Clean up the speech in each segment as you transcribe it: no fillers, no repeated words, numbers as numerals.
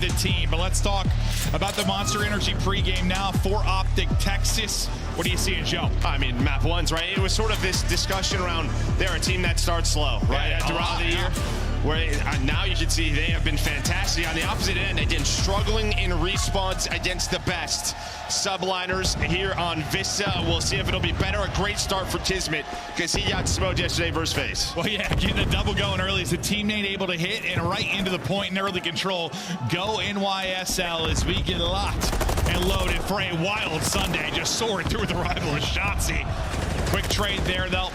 the team, but let's talk about the Monster Energy pregame now for Optic Texas. What are you seeing, Joe? I mean, map ones, right? It was sort of this discussion around they're a team that starts slow, right? Throughout the year, where now you can see they have been fantastic. On the opposite end, again, struggling in response against the best subliners here on Vista. We'll see if it'll be better. A great start for Kismet because he got smoked yesterday versus FaZe. Well, yeah, getting a double going early as the teammate able to hit and right into the point in early control. Go NYSL as we get locked and loaded for a wild Sunday. Just soaring through the rival of Shotzzy. Quick trade there, though.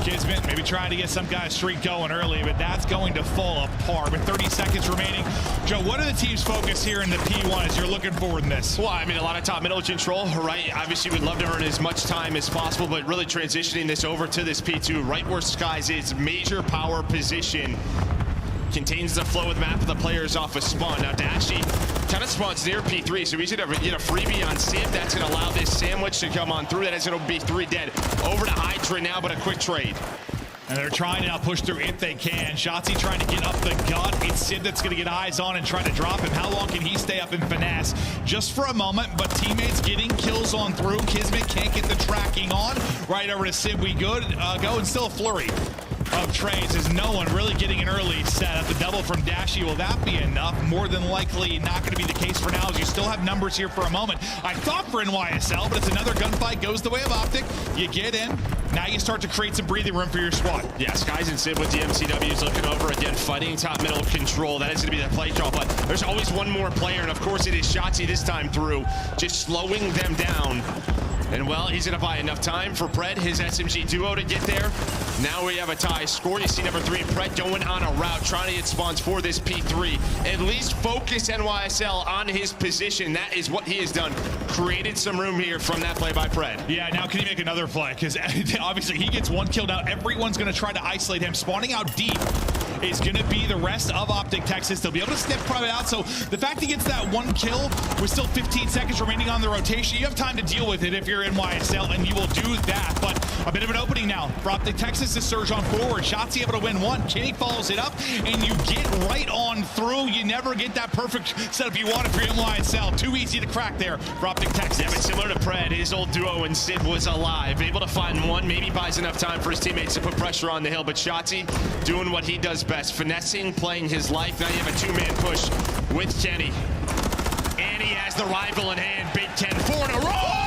Kismet maybe trying to get some kind of streak going early, but that's going to fall apart with 30 seconds remaining. Joe, what are the team's focus here in the P1 as you're looking forward in this? Well, I mean, a lot of top middle control, right? Obviously, we'd love to earn as much time as possible, but really transitioning this over to this P2, right where Skies is, major power position. Contains the flow of the map of the players off of spawn. Now Dashy kind of spawns near P3, so he's gonna get a freebie on Sim. That's gonna allow this sandwich to come on through. That is gonna be 3 dead. Over to Hydra now, but a quick trade. And they're trying to now push through if they can. Shotzzy trying to get up the gut. It's Sid that's going to get eyes on and try to drop him. How long can he stay up and finesse? Just for a moment, but teammates getting kills on through. Kismet can't get the tracking on. Right over to Sid we go, and still a flurry of trades as no one really getting an early setup. The double from Dashy, will that be enough? More than likely not going to be the case for now as you still have numbers here for a moment. I thought for NYSL, but it's another gunfight. Goes the way of Optic. You get in. Now you start to create some breathing room for your squad. Yeah, Skies and Sid with the MCWs looking over again, fighting top middle control. That is going to be the play call, but there's always one more player, and of course it is Shotzzy this time through, just slowing them down. And well, he's going to buy enough time for Pred, his SMG duo, to get there. Now we have a tie score. You see number 3, Pred going on a route, trying to get spawns for this P3. At least focus NYSL on his position. That is what he has done. Created some room here from that play by Pred. Yeah, now can he make another play? Because obviously he gets one kill. Now everyone's going to try to isolate him. Spawning out deep is going to be the rest of Optic Texas. They'll be able to snip private out. So the fact he gets that one kill with still 15 seconds remaining on the rotation, you have time to deal with it if you're NYSL, and you will do that. But a bit of an opening now for Optic Texas to surge on forward. Shotzzy able to win one. Kenny follows it up, and you get right on through. You never get that perfect setup you wanted for NYSL. Too easy to crack there for Optic Texas. Yeah, but similar to Pred, his old duo and Sid was alive. Able to find one, maybe buys enough time for his teammates to put pressure on the hill. But Shotzzy doing what he does best, finessing, playing his life. Now you have a 2-man push with Kenny. And he has the rival in hand. Big Ken, 4 in a row!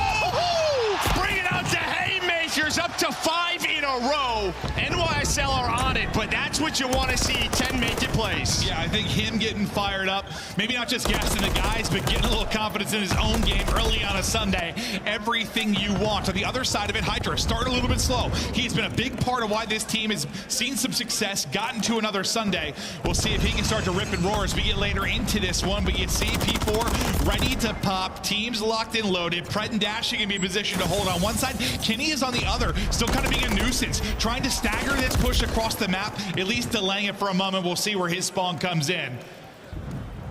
Bring it out to haymakers, up to 5 in a row. NYSL are on it, but that's what you want to see. Ken making plays. Yeah, I think him getting fired up, maybe not just gassing the guys, but getting a little confidence in his own game early on a Sunday. Everything you want. On the other side of it, Hydra started a little bit slow. He's been a big part of why this team has seen some success, gotten to another Sunday. We'll see if he can start to rip and roar as we get later into this one, but you see P4 ready to pop. Teams locked and loaded. Pred and Dash can be in position to hold on one side. Kenny is on the other, still kind of being a nuisance, trying to stagger this push across the map, at least delaying it for a moment. We'll see where his spawn comes in.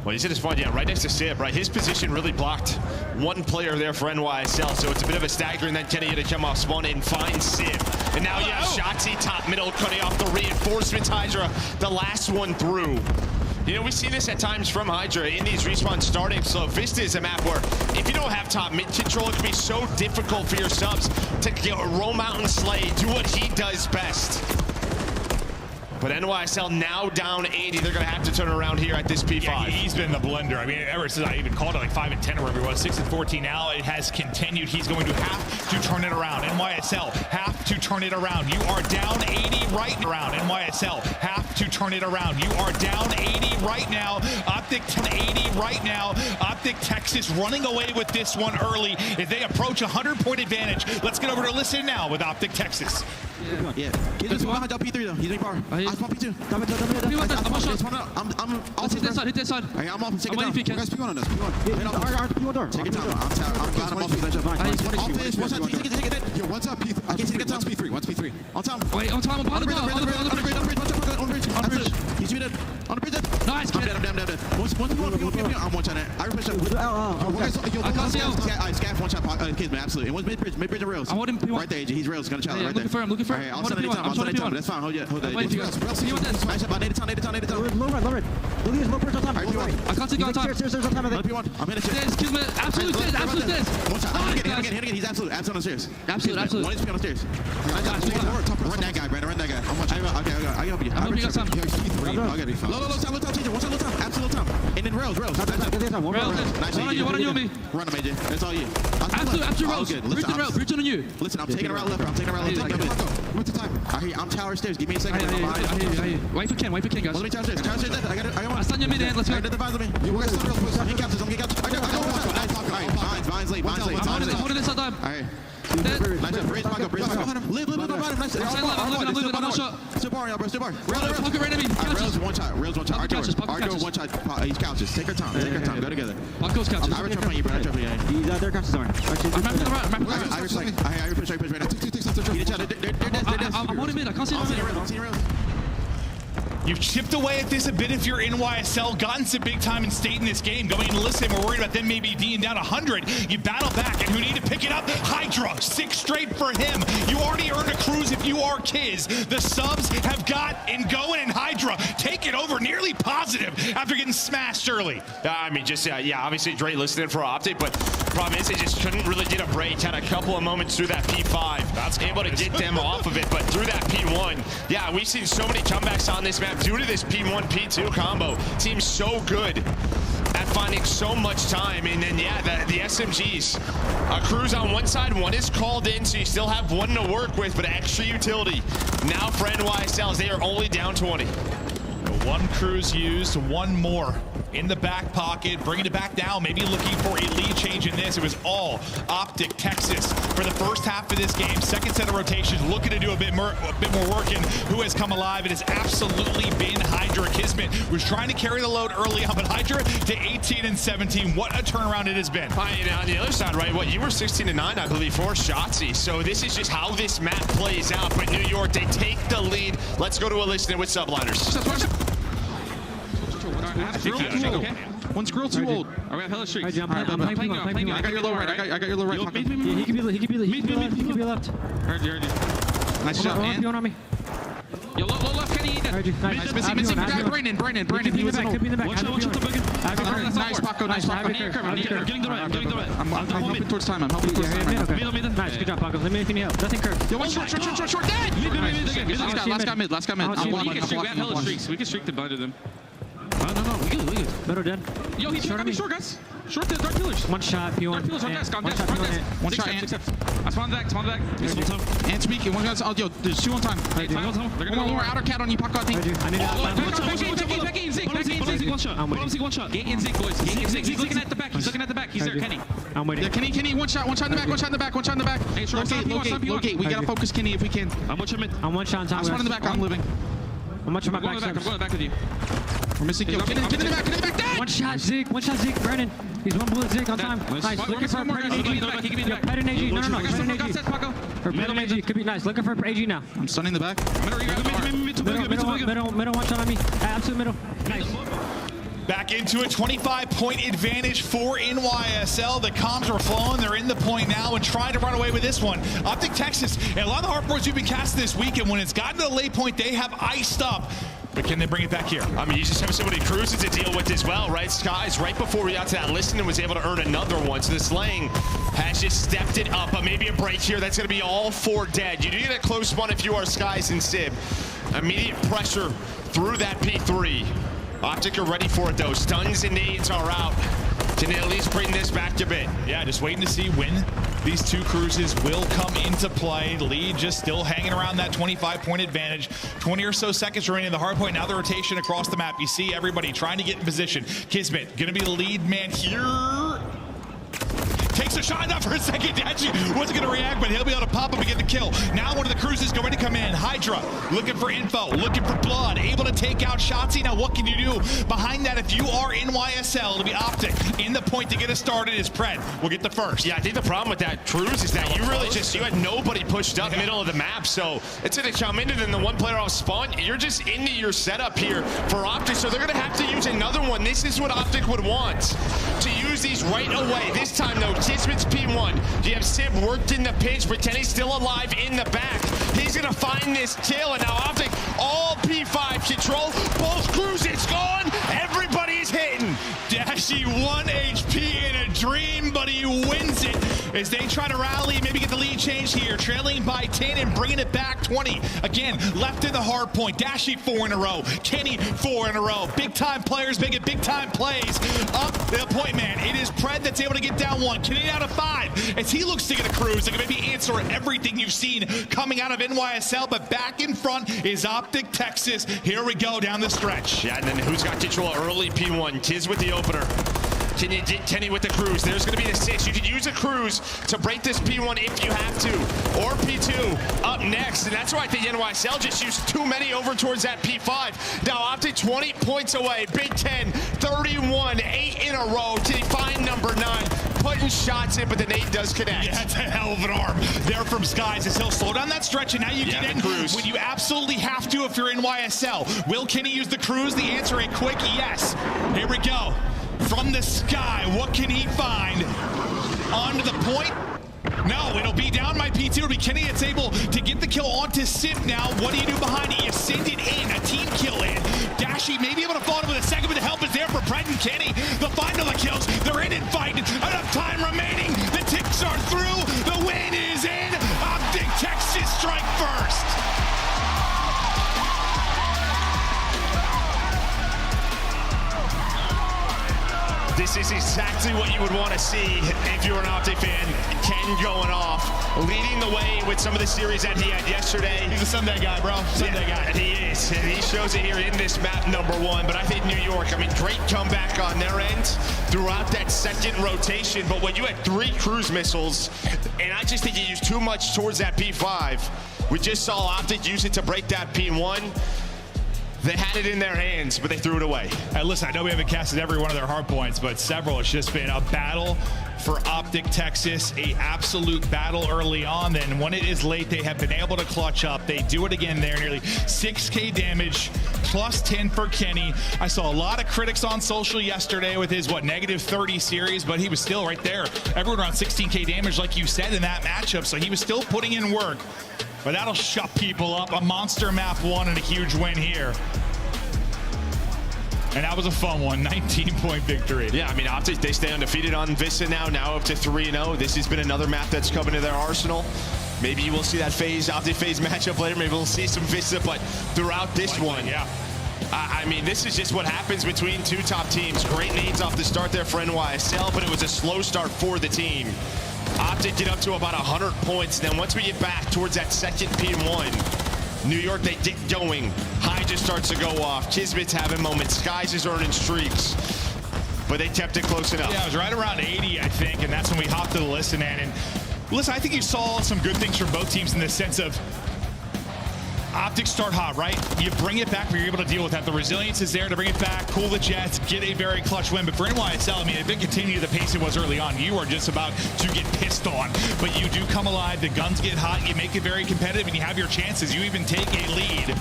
Well, he's in his spawn, yeah, right next to Sib, right? His position really blocked one player there for NYSL, so it's a bit of a stagger, and then Kenny had to come off spawn and find Sib. And now you have Shotzzy top middle, cutting off the reinforcements. Hydra, the last one through. You know, we see this at times from Hydra in these respawns starting slow. Vista is a map where if you don't have top mid control, it can be so difficult for your subs to roam out and slay, do what he does best. But NYSL now down 80. They're going to have to turn around here at this P5. Yeah, he's been the blender. I mean, ever since I even called it like 5 and 10 or whatever it was, 6 and 14 now, it has continued. He's going to have to turn it around. NYSL have to turn it around. You are down 80 right around. NYSL have to turn it around. You are down 80 right now. Optic 80 right now. Optic Texas running away with this one early. If they approach a 100-point advantage, let's get over to listen now with Optic Texas. Yeah. Get this behind P3 though. He's in bar. I spawn P2. I'm off hit that side, hit that side. I'm off. Take it down. You guys, P1 on us. P1. Take it down. I'm off. Take it. Yo, one's up P3. I can't take it down. One's P3. On top. Wait, on time. On the bridge. On the bridge. He's muted. On the bridge. Nice, I'm kid. dead. Once you want to I'm one shot at. I push up. I can't see him. Scaff one shot. Kids, man, absolutely. And what's mid-bridge and rails? I'm holding P1. Right there, AJ. He's rails. Gonna challenge right there. I'm looking for him. Alright, I'm I'll send holding it anytime. P1. That's fine. Hold that. Wait, you guys. You want this? Nice shot. Native town. Low red. Look at low pressure on time. I can't take on time. Stairs on time, I think. I'm in a Stairs, kill me. Absolute stairs. One shot. Nice, Hit guys. again. He's absolute on the stairs. Absolute. One HP on the stairs. Run that guy, Brandon. Run that guy. Okay. I help you. I'm helping you some. Okay. Low time. One shot. Absolute time. And then rails. Rails. Nice. One on you, me. Run him, AJ. That's all you. Absolute rails. Bridge on you. Listen, I'm taking a route left. What's the time? I hear you. I'm tower stairs. Give me a second. I hear you. Wait for Ken, guys. Let me tower stairs. I got one. I stand your mid hand. Let's go. I'm getting captures. I got Vine's late. I'm holding this time. All right. Dead. Nice. Bridge. Live. Nice. I'm living. I'm one shot. Still bar, y'all, bro. Still bar. Pocket right enemy. Rails one shot. Pocket couches. Argo one shot. He's couches. Take her time. Go together. Pocket's couches. I return on you, bro. I return on you. He's their couches are. I'm mapping the right. I push right now. I'm holding mid. I can't see the mid. I'm seeing rails. You've chipped away at this a bit if you're NYSL, gotten some big time in state in this game. Going into listen, we're worried about them maybe being down 100. You battle back, and who need to pick it up? Hydra, 6 straight for him. You already earned a cruise if you are Kiz. The subs have got and going, and Hydra take it over nearly positive after getting smashed early. I mean, just, obviously Dre listening for Optic, but problem is they just couldn't really get a break. Had a couple of moments through that P5. That's able to get them off of it, but through that P1, yeah, we've seen so many comebacks on this map due to this P1, P2 combo. Team's so good at finding so much time, and then, the SMGs. A cruise on one side, one is called in, so you still have one to work with, but extra utility. Now for NYSL, they are only down 20. One cruise used, one more in the back pocket, bringing it back down, maybe looking for a lead change in this. It was all Optic Texas for the first half of this game. Second set of rotations, looking to do a bit more work, and who has come alive? It has absolutely been Hydra. Kismet was trying to carry the load early on, but Hydra to 18 and 17. What a turnaround it has been. And on the other side, right, you were 16 and 9, I believe, for Shotzzy. So this is just how this map plays out. But New York, they take the lead. Let's go to a listening with Subliners. One's grill too old. All right, hella streaks. I'm playing. I got your low right. I got your low right. He could be left. Heard you. Nice shot, man. On me. Yo, low left, Kenny. Missing. Brandon. He was in. Could be in the back. Watch the bugger. Nice, Paco. I'm getting the right. I'm helping towards time. Nice, Good job, Paco. Let me anything help. Nothing curved. Yo, one short. Dead. Last guy mid. We can streak the butt of them. No. We good. Middle dead. Yo, he's short, guys. Short dead, Dark Killers. One shot, P1. Dark Killers on desk, One shot, P1. I spawned back. He's full time. And speaking. One guy's. Yo, there's 2 on time. They're gonna One more outer cat on you, Paco. I think. I need Back in Zig, one shot. One shot. Get in Zig, boys. He's looking at the back. He's there, Kenny. I'm waiting. Yeah, Kenny, one shot in the back. Hey, short, Locate. We gotta focus Kenny if we can. I'm watching mid. I'm one shot on top. Last one in the back. I'm living. I'm watching my I'm back. going back with you. We're missing. Yo, get in the back. Dead. One shot, Zig, Brandon. He's one bullet, Zig, on time. Nice. Looking for a Ped AG. Ped and AG. No. Ped and AG. For Ped and AG. Could be nice. Looking for AG now. I'm stunning the back. Middle, one shot on me. Absolute middle. Nice. Back into a 25-point advantage for NYSL. The comms are flowing. They're in the point now and trying to run away with this one. Optic Texas, and a lot of the hardboards you've been casting this weekend, when it's gotten to the late point, they have iced up. But can they bring it back here? I mean, you just have so many cruises to deal with as well, right? Skies, right before we got to that listen, and was able to earn another one. So this Lang has just stepped it up, but maybe a break here. That's going to be all 4 dead. You do get a close one if you are Skies and Sib. Immediate pressure through that P3. Optic are ready for it, though. Stuns and nades are out. Can they at least bring this back a bit? Yeah, just waiting to see when these 2 cruises will come into play. Lead just still hanging around that 25-point advantage. 20 or so seconds remaining in the hard point. Now the rotation across the map. You see everybody trying to get in position. Kismet gonna be the lead man here. takes a shot. Not for a second. Dashy wasn't going to react, but he'll be able to pop up and get the kill. Now one of the cruisers going to come in. Hydra looking for info, looking for blood, able to take out Shotzzy. Now what can you do behind that if you are NYSL? It'll be Optic in the point to get us started is Pred. We'll get the first. Yeah, I think the problem with that cruise is that you really you had nobody pushed up middle of the map, so it's going to come into then the one player off spawn. You're just into your setup here for Optic, so they're going to have to use another one. This is what Optic would want, to use these right away. This time, though, Kismet's P1. You have Sib worked in the pinch, pretend he's still alive in the back. He's going to find this kill, and now Optic all P5 control. Both cruises gone. Everybody's hitting. Dashy 1 HP in a dream, but he wins it as they try to rally, maybe get the lead change here, trailing by 10 and bringing it back 20. Again, left in the hard point. Dashy 4 in a row. Kenny 4 in a row. Big time players making big time plays. Up the point man. It is Pred that's able to get down 1. Kenny out of 5 as he looks to get a cruise and can maybe answer everything you've seen coming out of NYSL, but back in front is Optic Texas. Here we go down the stretch. Yeah, and then who's got control early? P1. Tiz with the opener. Can you get Kenny with the cruise? There's going to be the 6. You can use a cruise to break this P1 if you have to. Or P2 up next. And that's why I think NYSL just used too many over towards that P5. Now Optic 20 points away. Big 10, 31, 8 in a row. Can he find number 9? Putting shots in, but the nade does connect. Yeah, that's a hell of an arm there from Skies as he'll slow down that stretch, and now you get in cruise when you absolutely have to if you're in NYSL. Will Kenny use the cruise? The answer, a quick yes. Here we go. From the sky, what can he find? Onto the point. No, it'll be down by P2. It'll be Kenny that's able to get the kill onto Sip now. What do you do behind it? You send it in, a team kill in. Dashy may be able to follow it with a second, but the help is there for Pred and Kenny. They'll find all the kills. They're in and fighting. Enough time remaining. The ticks are through. The win is in. Optic Texas strike first. This is exactly what you would want to see if you're an Optic fan. Ken going off, leading the way with some of the series that he had yesterday. He's a Sunday guy, bro. Sunday guy. And he is. And he shows it here in this map number 1. But I think New York, I mean, great comeback on their end throughout that second rotation. But when you had 3 cruise missiles, and I just think you used too much towards that P5, we just saw Optic use it to break that P1. They had it in their hands, but they threw it away. Listen, I know we haven't casted every one of their hard points, but several. It's just been a battle for Optic Texas, a absolute battle early on. Then when it is late, they have been able to clutch up. They do it again there, nearly 6K damage, plus 10 for Kenny. I saw a lot of critics on social yesterday with his, negative 30 series, but he was still right there. Everyone around 16K damage, like you said, in that matchup, so he was still putting in work. But that'll shut people up. A monster map 1 and a huge win here. And that was a fun one, 19-point victory. Yeah, I mean, Optic, they stay undefeated on Vista now up to 3-0. This has been another map that's coming to their arsenal. Maybe you will see that Optic FaZe matchup later. Maybe we'll see some Vista, but throughout this one, yeah. I mean, this is just what happens between 2 top teams. Great nades off the start there for NYSL, but it was a slow start for the team. Optic get up to about 100 points. Then once we get back towards that second P1, New York, they get going. High just starts to go off. Kismet's having moments. Skies is earning streaks. But they kept it close enough. Yeah, it was right around 80, I think, and that's when we hopped to the listen in. And listen, I think you saw some good things from both teams in the sense of Optic start hot, right? You bring it back, but you're able to deal with that. The resilience is there to bring it back, cool the Jets, get a very clutch win. But for NYSL, I mean, if it continued the pace it was early on, you are just about to get pissed on. But you do come alive, the guns get hot, you make it very competitive, and you have your chances. You even take a lead.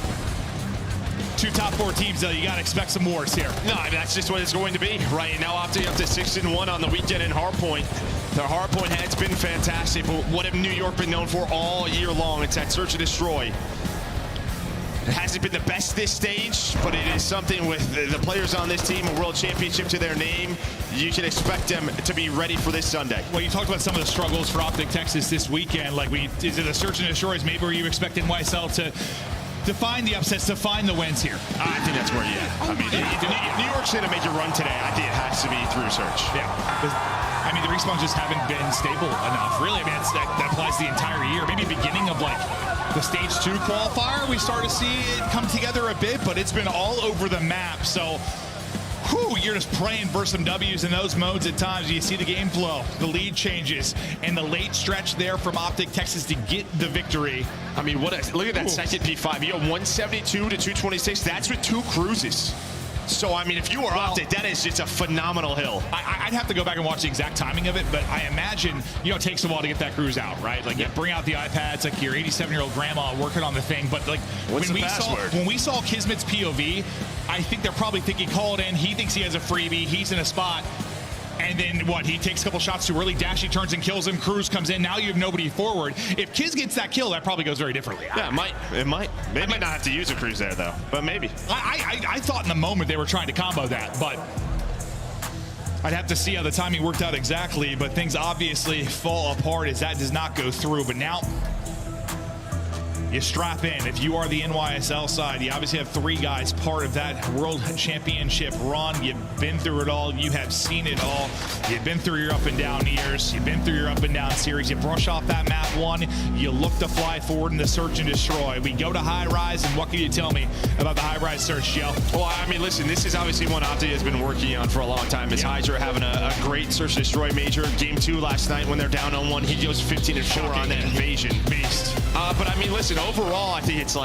2 top 4 teams, though, you got to expect some wars here. No, I mean, that's just what it's going to be. Right now, Optic up to 6-1 on the weekend in Hardpoint. Their Hardpoint has been fantastic, but what have New York been known for all year long? It's that search and destroy. It hasn't been the best this stage, but it is something with the players on this team, a world championship to their name. You can expect them to be ready for this Sunday. Well, you talked about some of the struggles for Optic Texas this weekend. Like, is it a search and destroys? Maybe were you expecting NYSL to find the upsets, to find the wins here? I think that's where you at. I mean, New York's going to make a run today. I think it has to be through search. Yeah. I mean, the respawns just haven't been stable enough. Really, I mean, that applies the entire year. Maybe beginning of, the stage 2 qualifier, we start to see it come together a bit, but it's been all over the map. So Whew, you're just praying for some W's in those modes at times. You see the game flow, the lead changes, and the late stretch there from Optic Texas to get the victory. I mean, look at that second P5. You got 172 to 226. That's with 2 cruises. So, I mean, if you are Optic, that is just a phenomenal hill. I'd have to go back and watch the exact timing of it, but I imagine, it takes a while to get that cruise out, right? Like, you bring out the iPads, like your 87-year-old grandma working on the thing, but like, when we saw Kismet's POV, I think they're probably thinking, call it in, he thinks he has a freebie, he's in a spot, and then he takes a couple shots too early, Dashy turns and kills him, Cruz comes in, now you have nobody forward. If Kiz gets that kill, that probably goes very differently. Yeah, it might. They might not have to use a Cruz there, though, but maybe. I thought in the moment they were trying to combo that, but I'd have to see how the timing worked out exactly, but things obviously fall apart as that does not go through. But now you strap in. If you are the NYSL side, you obviously have 3 guys part of that World Championship run. You've been through it all. You have seen it all. You've been through your up and down years. You've been through your up and down series. You brush off that map 1. You look to fly forward in the search and destroy. We go to high rise, and what can you tell me about the high rise search, Joe? Well, I mean, listen, this is obviously one Optic has been working on for a long time. Is Hydra having a great search and destroy major. Game 2 last night when they're down on 1, he goes 15-4 on that invasion. Beast. But I mean, listen, overall, I think it's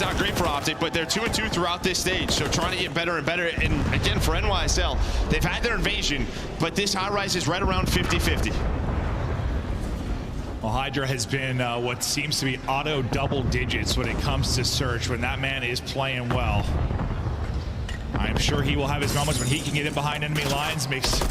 not great for Optic, but they're 2-2 throughout this stage, so trying to get better and better. And again, for NYSL, they've had their invasion, but this high rise is right around 50-50. Well, Hydra has been what seems to be auto double digits when it comes to search. When that man is playing well, I'm sure he will have his moments when he can get in behind enemy lines, makes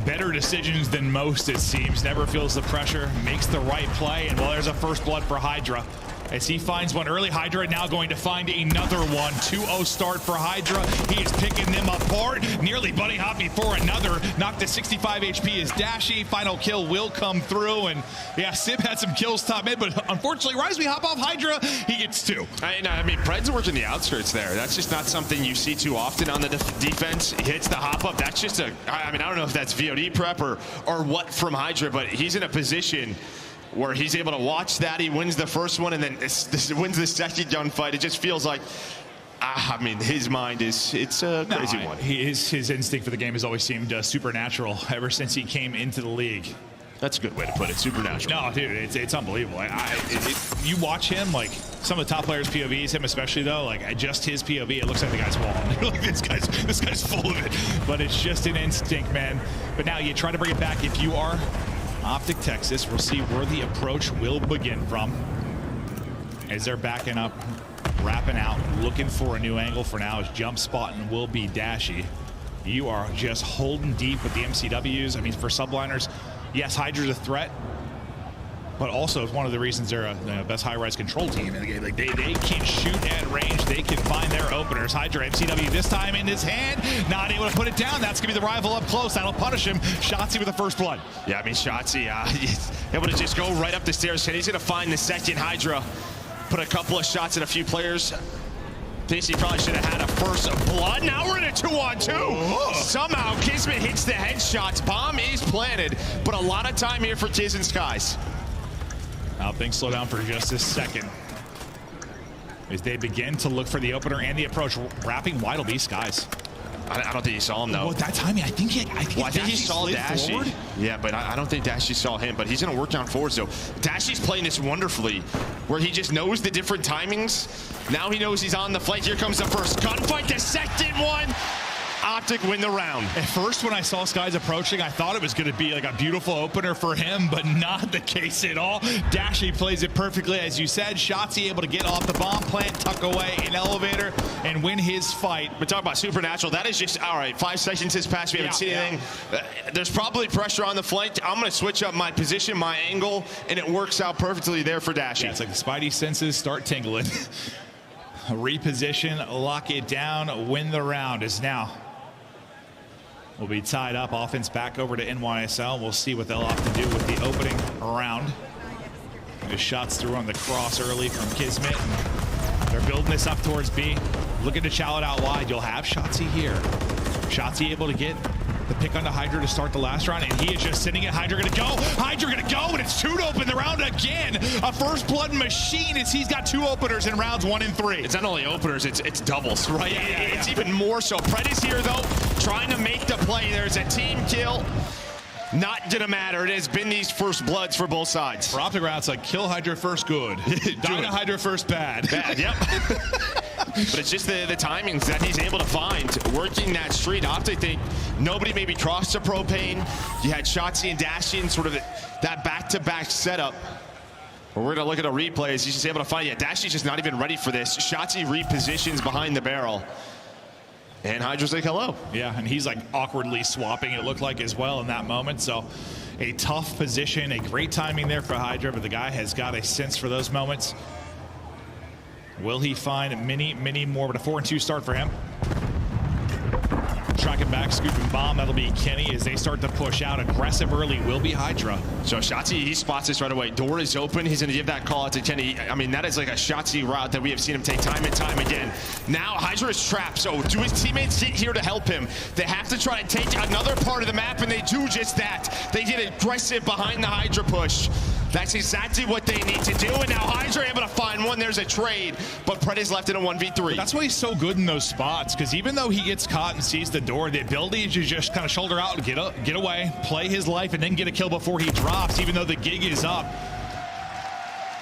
better decisions than most, it seems. Never feels the pressure, makes the right play, and well, there's a first blood for Hydra. As he finds one early, Hydra now going to find another one. 2-0 start for Hydra. He is picking them apart. Nearly bunny hop before another. Knocked to 65 HP is Dashy. Final kill will come through. And yeah, Sib had some kills top mid, but unfortunately, right as we hop off Hydra, he gets 2. I mean, Pred's working the outskirts there. That's just not something you see too often on the defense. He hits the hop up. That's just I mean, I don't know if that's VOD prep or what from Hydra, but he's in a position where he's able to watch that. He wins the first one and then wins the second gunfight. It just feels like, I mean, his mind it's a crazy one. His instinct for the game has always seemed supernatural ever since he came into the league. That's a good way to put it, supernatural. No, dude, it's unbelievable. You watch him, like, some of the top players' POVs, him especially, though, like, just his POV, it looks like the guy's falling. You're like, this guy's full of it. But it's just an instinct, man. But now you try to bring it back. If you are Optic Texas, we'll see where the approach will begin from. As they're backing up, wrapping out, looking for a new angle for now. As jump spotting will be Dashy. You are just holding deep with the MCWs. I mean, for subliners, yes, Hydra's a threat, but also it's one of the reasons they're the best high-rise control team in the game. Like they can shoot at range. They can find their openers. Hydra MCW this time in his hand, not able to put it down. That's gonna be the rival up close. That'll punish him. Shotzzy with the first blood. Yeah, I mean, Shotzzy able to just go right up the stairs, and he's gonna find the second. Hydra put a couple of shots at a few players. Thinks he probably should have had a first blood. Now we're in a 2-on-2. Somehow Kismet hits the headshots. Bomb is planted, but a lot of time here for Kiz and Skies. Now things slow down for just a second as they begin to look for the opener and the approach. Wrapping wide will be Skies. I don't think he saw him, though. Well, that timing, I think he saw Dashy. Forward. Yeah, but I don't think Dashy saw him, but he's going to work down forward. So Dashy's playing this wonderfully, where he just knows the different timings. Now he knows he's on the flank. Here comes the first gunfight, the second one. Optic win the round. At first, when I saw Skies approaching, I thought it was going to be like a beautiful opener for him, but not the case at all. Dashy plays it perfectly, as you said. Shotzzy able to get off the bomb plant, tuck away an elevator, and win his fight. But talk about supernatural. That is just, all right, 5 seconds has passed. We haven't seen anything. There's probably pressure on the flank. I'm going to switch up my position, my angle, and it works out perfectly there for Dashy. Yeah, it's like the Spidey senses start tingling. Reposition, lock it down, win the round is now. Will be tied up. Offense back over to NYSL. We'll see what they'll have to do with the opening round. The shots through on the cross early from Kismet. They're building this up towards B. Looking to chow it out wide. You'll have Shotzzy here. Shotzzy able to get The pick onto Hydra to start the last round, and he is just sitting it. Hydra gonna go. Hydra gonna go, and it's 2 to open the round again. A first blood machine as he's got 2 openers in rounds 1 and 3. It's not only openers, it's doubles, right? Yeah. It's even more so. Pred is here, though, trying to make the play. There's a team kill. Not gonna matter. It has been these first bloods for both sides. For Optic round, it's like kill Hydra first good. Die to Hydra first bad. Bad, yep. But it's just the timings that he's able to find. Working that street, Optic think nobody maybe crossed the propane. You had Shotzzy and Dashy in sort of that back-to-back setup. But we're gonna look at the replays. He's just able to find, Dashy's just not even ready for this. Shotzzy repositions behind the barrel. And Hydra's like, hello. Yeah, and he's like awkwardly swapping, it looked like, as well in that moment. So a tough position, a great timing there for Hydra, but the guy has got a sense for those moments. Will he find many more? But a 4-2 start for him. Tracking back, scooping bomb. That'll be Kenny as they start to push out. Aggressive early will be Hydra. So Shotzzy, he spots this right away. Door is open. He's going to give that call out to Kenny. I mean, that is like a Shotzzy route that we have seen him take time and time again. Now Hydra is trapped. So do his teammates get here to help him? They have to try to take another part of the map, and they do just that. They get aggressive behind the Hydra push. That's exactly what they need to do, and now Hydra able to find one. There's a trade, but Pred is left in a 1v3. That's why he's so good in those spots, because even though he gets caught and sees the door, the ability to just kind of shoulder out and get away, play his life, and then get a kill before he drops, even though the gig is up.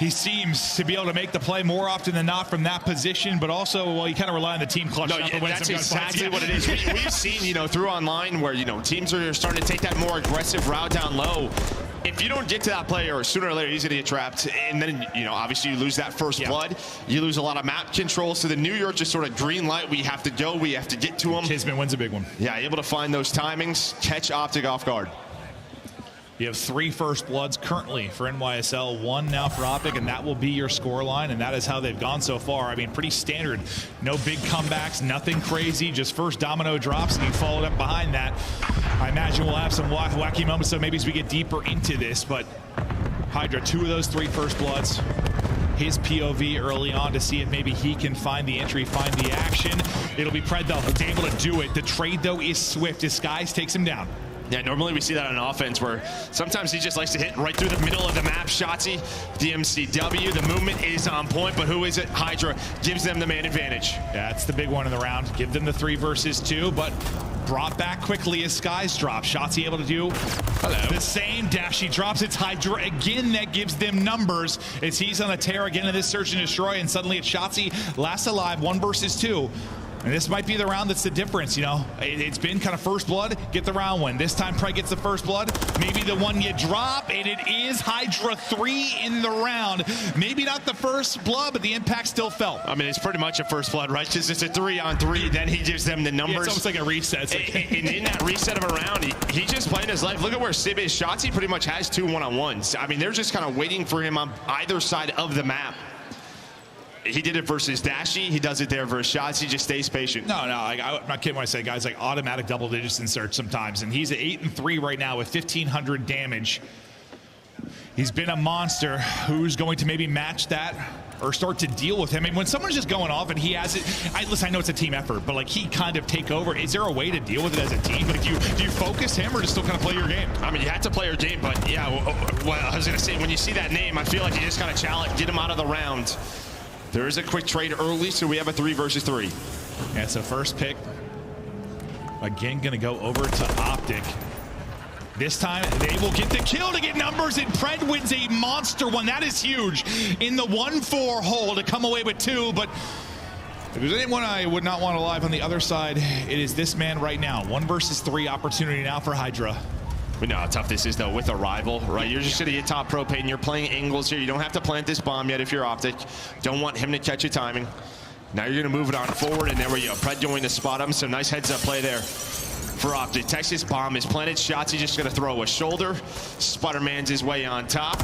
He seems to be able to make the play more often than not from that position, but also, well, you kind of rely on the team clutch. No, that's exactly what it is. We've seen, through online where, teams are starting to take that more aggressive route down low. If you don't get to that player, sooner or later he's gonna get trapped, and then obviously you lose that first blood. You lose a lot of map control. So the New York just sort of green light. We have to go. We have to get to him. Kismet wins a big one. Yeah, able to find those timings, catch Optic off guard. You have 3 first bloods currently for NYSL, 1 now for Optic, and that will be your score line, and that is how they've gone so far. I mean, pretty standard. No big comebacks, nothing crazy, just first domino drops, and you followed up behind that. I imagine we'll have some wacky moments, so maybe as we get deeper into this, but Hydra, 2 of those 3 first bloods. His POV early on to see if maybe he can find the entry, find the action. It'll be Pred, though, who's able to do it. The trade, though, is swift. Disguise takes him down. Yeah, normally we see that on offense where sometimes he just likes to hit right through the middle of the map. Shotzzy, DMCW, the movement is on point, but who is it? Hydra gives them the man advantage. That's the big one in the round. Give them the 3 versus 2, but brought back quickly as Skies drop. Shotzzy able to do the same. Dashy drops. It's Hydra again that gives them numbers as he's on a tear again in this search and destroy, and suddenly it's Shotzzy last alive, 1 versus 2. And this might be the round that's the difference, It's been kind of first blood, get the round win. This time Pred gets the first blood, maybe the one you drop, and it is Hydra 3 in the round. Maybe not the first blood, but the impact still felt. I mean, it's pretty much a first blood, right? Because it's a 3-on-3, then he gives them the numbers. Yeah, it's almost like a reset. And in that reset of a round, he's just playing his life. Look at where Sib is. Shotzzy pretty much has 2 one-on-ones. I mean, they're just kind of waiting for him on either side of the map. He did it versus Dashy. He does it there versus Shotzzy. He just stays patient. No, I'm not kidding when I say guys like automatic double digits in search sometimes. And he's at 8-3 right now with 1,500 damage. He's been a monster. Who's going to maybe match that or start to deal with him? I mean, when someone's just going off and he has it, listen, I know it's a team effort, but like he kind of take over. Is there a way to deal with it as a team? Like, do you focus him or just still kind of play your game? I mean, you have to play your game, but yeah, well, I was going to say, when you see that name, I feel like you just kind of challenge, get him out of the round. There is a quick trade early, so we have a 3 versus 3. Yeah, so first pick, again, going to go over to Optic. This time, they will get the kill to get numbers, and Pred wins a monster one. That is huge in the 1-4 hole to come away with 2, but if there's anyone I would not want alive on the other side, it is this man right now. 1 versus 3 opportunity now for Hydra. We know how tough this is, though, with a rival, right? You're just going to get top propane. You're playing angles here. You don't have to plant this bomb yet if you're Optic. Don't want him to catch your timing. Now you're going to move it on forward, and there we go. Pred going to spot him, so nice heads-up play there for Optic. Texas bomb is planted. Shotzzy just going to throw a shoulder. Sputterman's his way on top.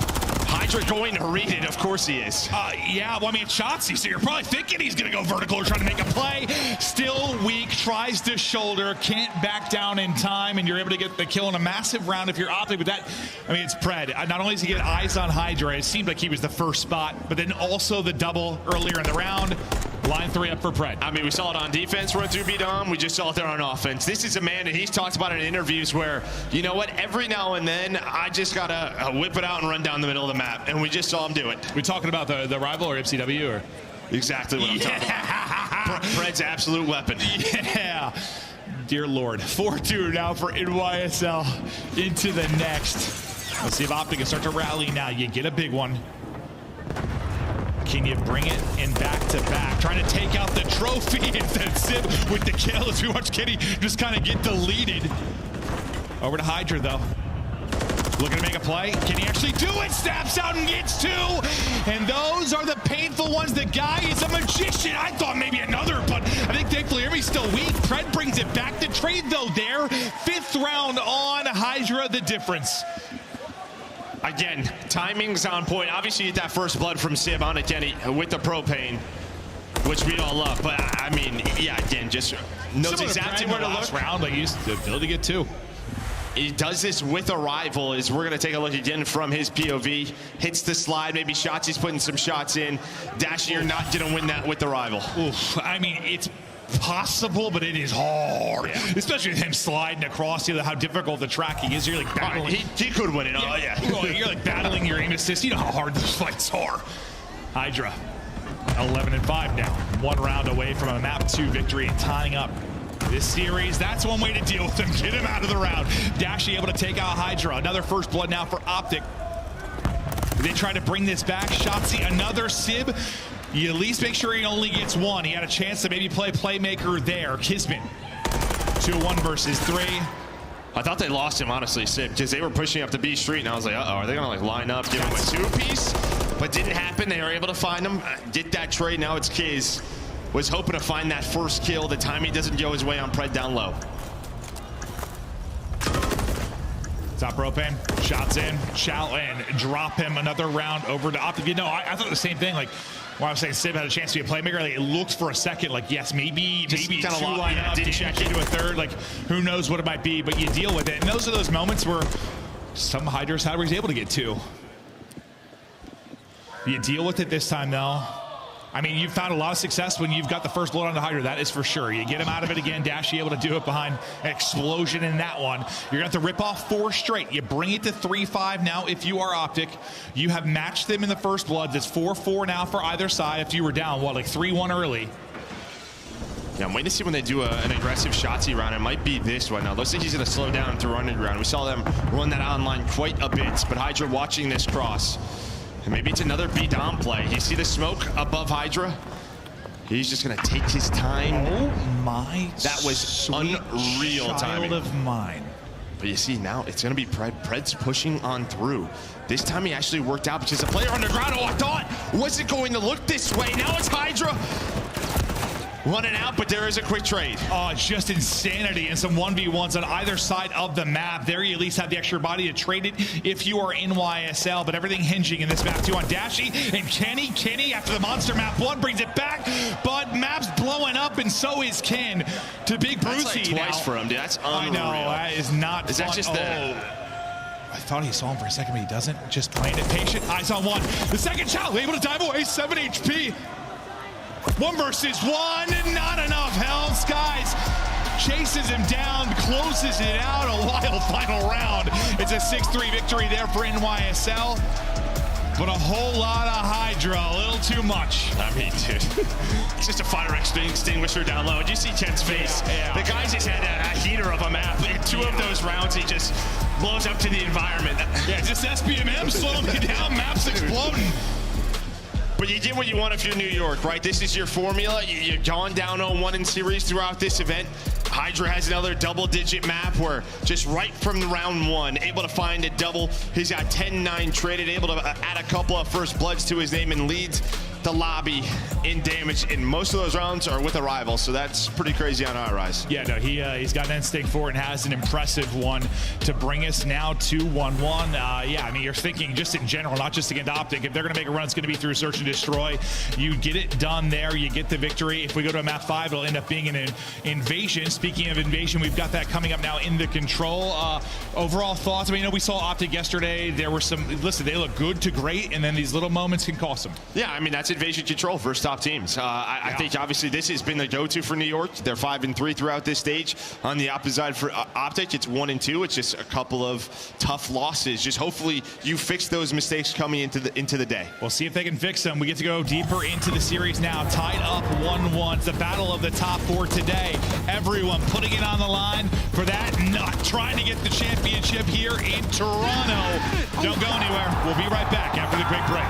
Hydra going to read it. Of course he is. Yeah, well, I mean, it's Shotzzy, so you're probably thinking he's going to go vertical or trying to make a play. Still weak, tries to shoulder, can't back down in time, and you're able to get the kill in a massive round if you're Optic. But that, I mean, it's Pred. Not only does he get eyes on Hydra, it seemed like he was the first spot, but then also the double earlier in the round. Line 3 up for Pred. I mean, we saw it on defense run through B-Dom. We just saw it there on offense. This is a man, and he's talked about it in interviews where, you know what, every now and then, I just got to whip it out and run down the middle of the map. And we just saw him do it. We talking about the rival or MCW? Or? Exactly what I'm talking about. Pred's absolute weapon. Yeah. Dear Lord. 4-2 now for NYSL into the next. Let's see if Optic can start to rally now. You get a big one. Can you bring it in back-to-back? Trying to take out the trophy. Instead, Sib with the kill as we watch Kenny just kind of get deleted. Over to Hydra, though. Looking to make a play. Can he actually do it? Snaps out and gets 2. And those are the painful ones. The guy is a magician. I thought maybe another, but I think thankfully Ermi's still weak. Pred brings it back. The trade, though, there. 5th round on Hydra, the difference. Again, timing's on point. Obviously, you get that first blood from Sib on Kenny with the propane, which we all love. But I mean, yeah, again, just knows exactly where to look. Round, like, he's the ability to get 2. He does this with a rival. As we're going to take a look again from his POV. Hits the slide. Maybe Shotzi's putting some shots in. Dashy, you're not going to win that with the rival. Oof. I mean, it's possible, but it is hard. Yeah. Especially with him sliding across, you know how difficult the tracking is. You're like battling. He could win it. Oh, yeah. You're like battling your aim assist. You know how hard those fights are. Hydra, 11-5 now. 1 round away from a map 2 victory and tying up this series. That's one way to deal with him. Get him out of the round. Dashy able to take out Hydra. Another first blood now for Optic. They try to bring this back. Shotzi, another Sib. You at least make sure he only gets 1. He had a chance to maybe play playmaker there. Kismet, 2-1 versus 3. I thought they lost him, honestly, Sib, because they were pushing up the B Street, and I was like, uh-oh, are they going to like line up, give him a 2-piece? But didn't happen. They were able to find him, get that trade. Now it's Kiz. Was hoping to find that first kill. The timing doesn't go his way on Pred down low. Top propane, shots in, Chow in, drop him another round over to Optic. You know, I thought the same thing. Like, when I was saying Sib had a chance to be a playmaker, like, it looked for a second like, yes, maybe 2 line up, didn't check into a 3rd. Like, who knows what it might be, but you deal with it. And those are those moments where some Hydra's was able to get 2. You deal with it this time, though. I mean, you've found a lot of success when you've got the first blood on the Hydra. That is for sure. You get him out of it again. Dashy able to do it behind an explosion in that one. You're going to have to rip off 4 straight. You bring it to 3-5 now if you are Optic. You have matched them in the first blood. It's 4-4 now for either side after you were down, what, like 3-1 early. Yeah, I'm waiting to see when they do an aggressive Shotzi round. It might be this one. Now, looks like he's going to slow down through underground. We saw them run that online quite a bit, but Hydra watching this cross. And maybe it's another B-Dom play. You see the smoke above Hydra? He's just going to take his time. Oh, my That was unreal timing. Child of mine. But you see, now it's going to be Pred. Pred's pushing on through. This time he actually worked out because the player underground, I thought, wasn't going to look this way. Now it's Hydra running out, but there is a quick trade. Oh, it's just insanity and some 1v1s on either side of the map. There you at least have the extra body to trade it if you are NYSL, but everything hinging in this map too on Dashy and Kenny. Kenny, after the monster map one, brings it back, but map's blowing up and so is Ken to Big Brucey. That's like twice for him, dude. That's unreal. I know, that is not Is fun. that just I thought he saw him for a second, but he doesn't. Just playing it patient. Eyes on 1. The second child able to dive away, 7 HP. 1 versus 1, not enough help. Skies chases him down, closes it out. A wild final round. It's a 6-3 victory there for NYSL. But a whole lot of Hydra, a little too much. I mean, dude, it's just a fire extinguisher down low. Did you see Ken's face? Yeah. The guy just had a heater of a map. In 2 of those rounds, he just blows up to the environment. Yeah, just SBMM slowing me down, maps exploding. But you did what you want if you're New York, right? This is your formula. You've gone down 0-1 in series throughout this event. Hydra has another double-digit map where just right from the round 1, able to find a double. He's got 10-9 traded, able to add a couple of first bloods to his name and leads the lobby in damage. And most of those rounds are with a rival, so that's pretty crazy on our rise. Yeah, no, he's got an instinct for it and has an impressive one to bring us now to 1-1. Yeah, I mean, you're thinking just in general, not just against Optic. If they're going to make a run, it's going to be through Search and Destroy. You get it done there. You get the victory. If we go to a map 5, it'll end up being an invasion. Speaking of invasion, we've got that coming up now in the control. Overall thoughts? I mean, you know, we saw Optic yesterday. There were some, listen, they look good to great, and then these little moments can cost them. Yeah, I mean, that's that's Invasion Control versus top teams. I think obviously this has been the go-to for New York. They're 5-3 throughout this stage. On the opposite for Optic, it's 1-2. It's just a couple of tough losses. Just hopefully you fix those mistakes coming into the day. We'll see if they can fix them. We get to go deeper into the series now. Tied up 1-1. It's the battle of the top 4 today. Everyone putting it on the line for that. Not trying to get the championship here in Toronto. Don't go anywhere. We'll be right back after the quick break.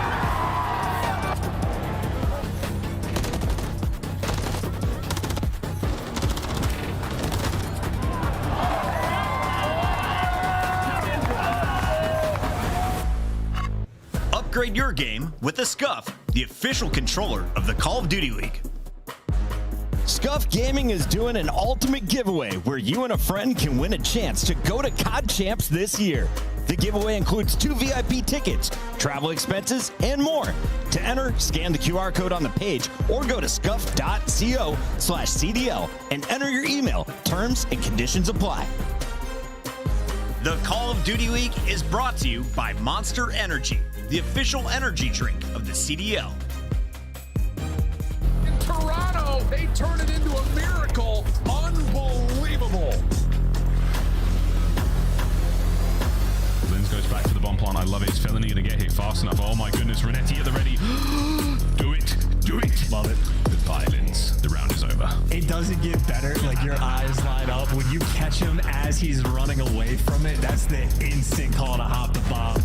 Upgrade your game with the SCUF, the official controller of the Call of Duty League. SCUF Gaming is doing an ultimate giveaway where you and a friend can win a chance to go to COD Champs this year. The giveaway includes 2 VIP tickets, travel expenses, and more. To enter, scan the QR code on the page or go to scuf.co/CDL and enter your email. Terms and conditions apply. The Call of Duty League is brought to you by Monster Energy, the official energy drink of the CDL. In Toronto, they turn it into a miracle. Unbelievable. Linz goes back to the bomb plant. I love it. Is Felony going to get hit fast enough? Oh my goodness, Renetti at the ready. Do it. Do it. Love it. Goodbye, Linz. The round is over. It doesn't get better. Like, your eyes light up when you catch him as he's running away from it. That's the instant call to hop the bomb.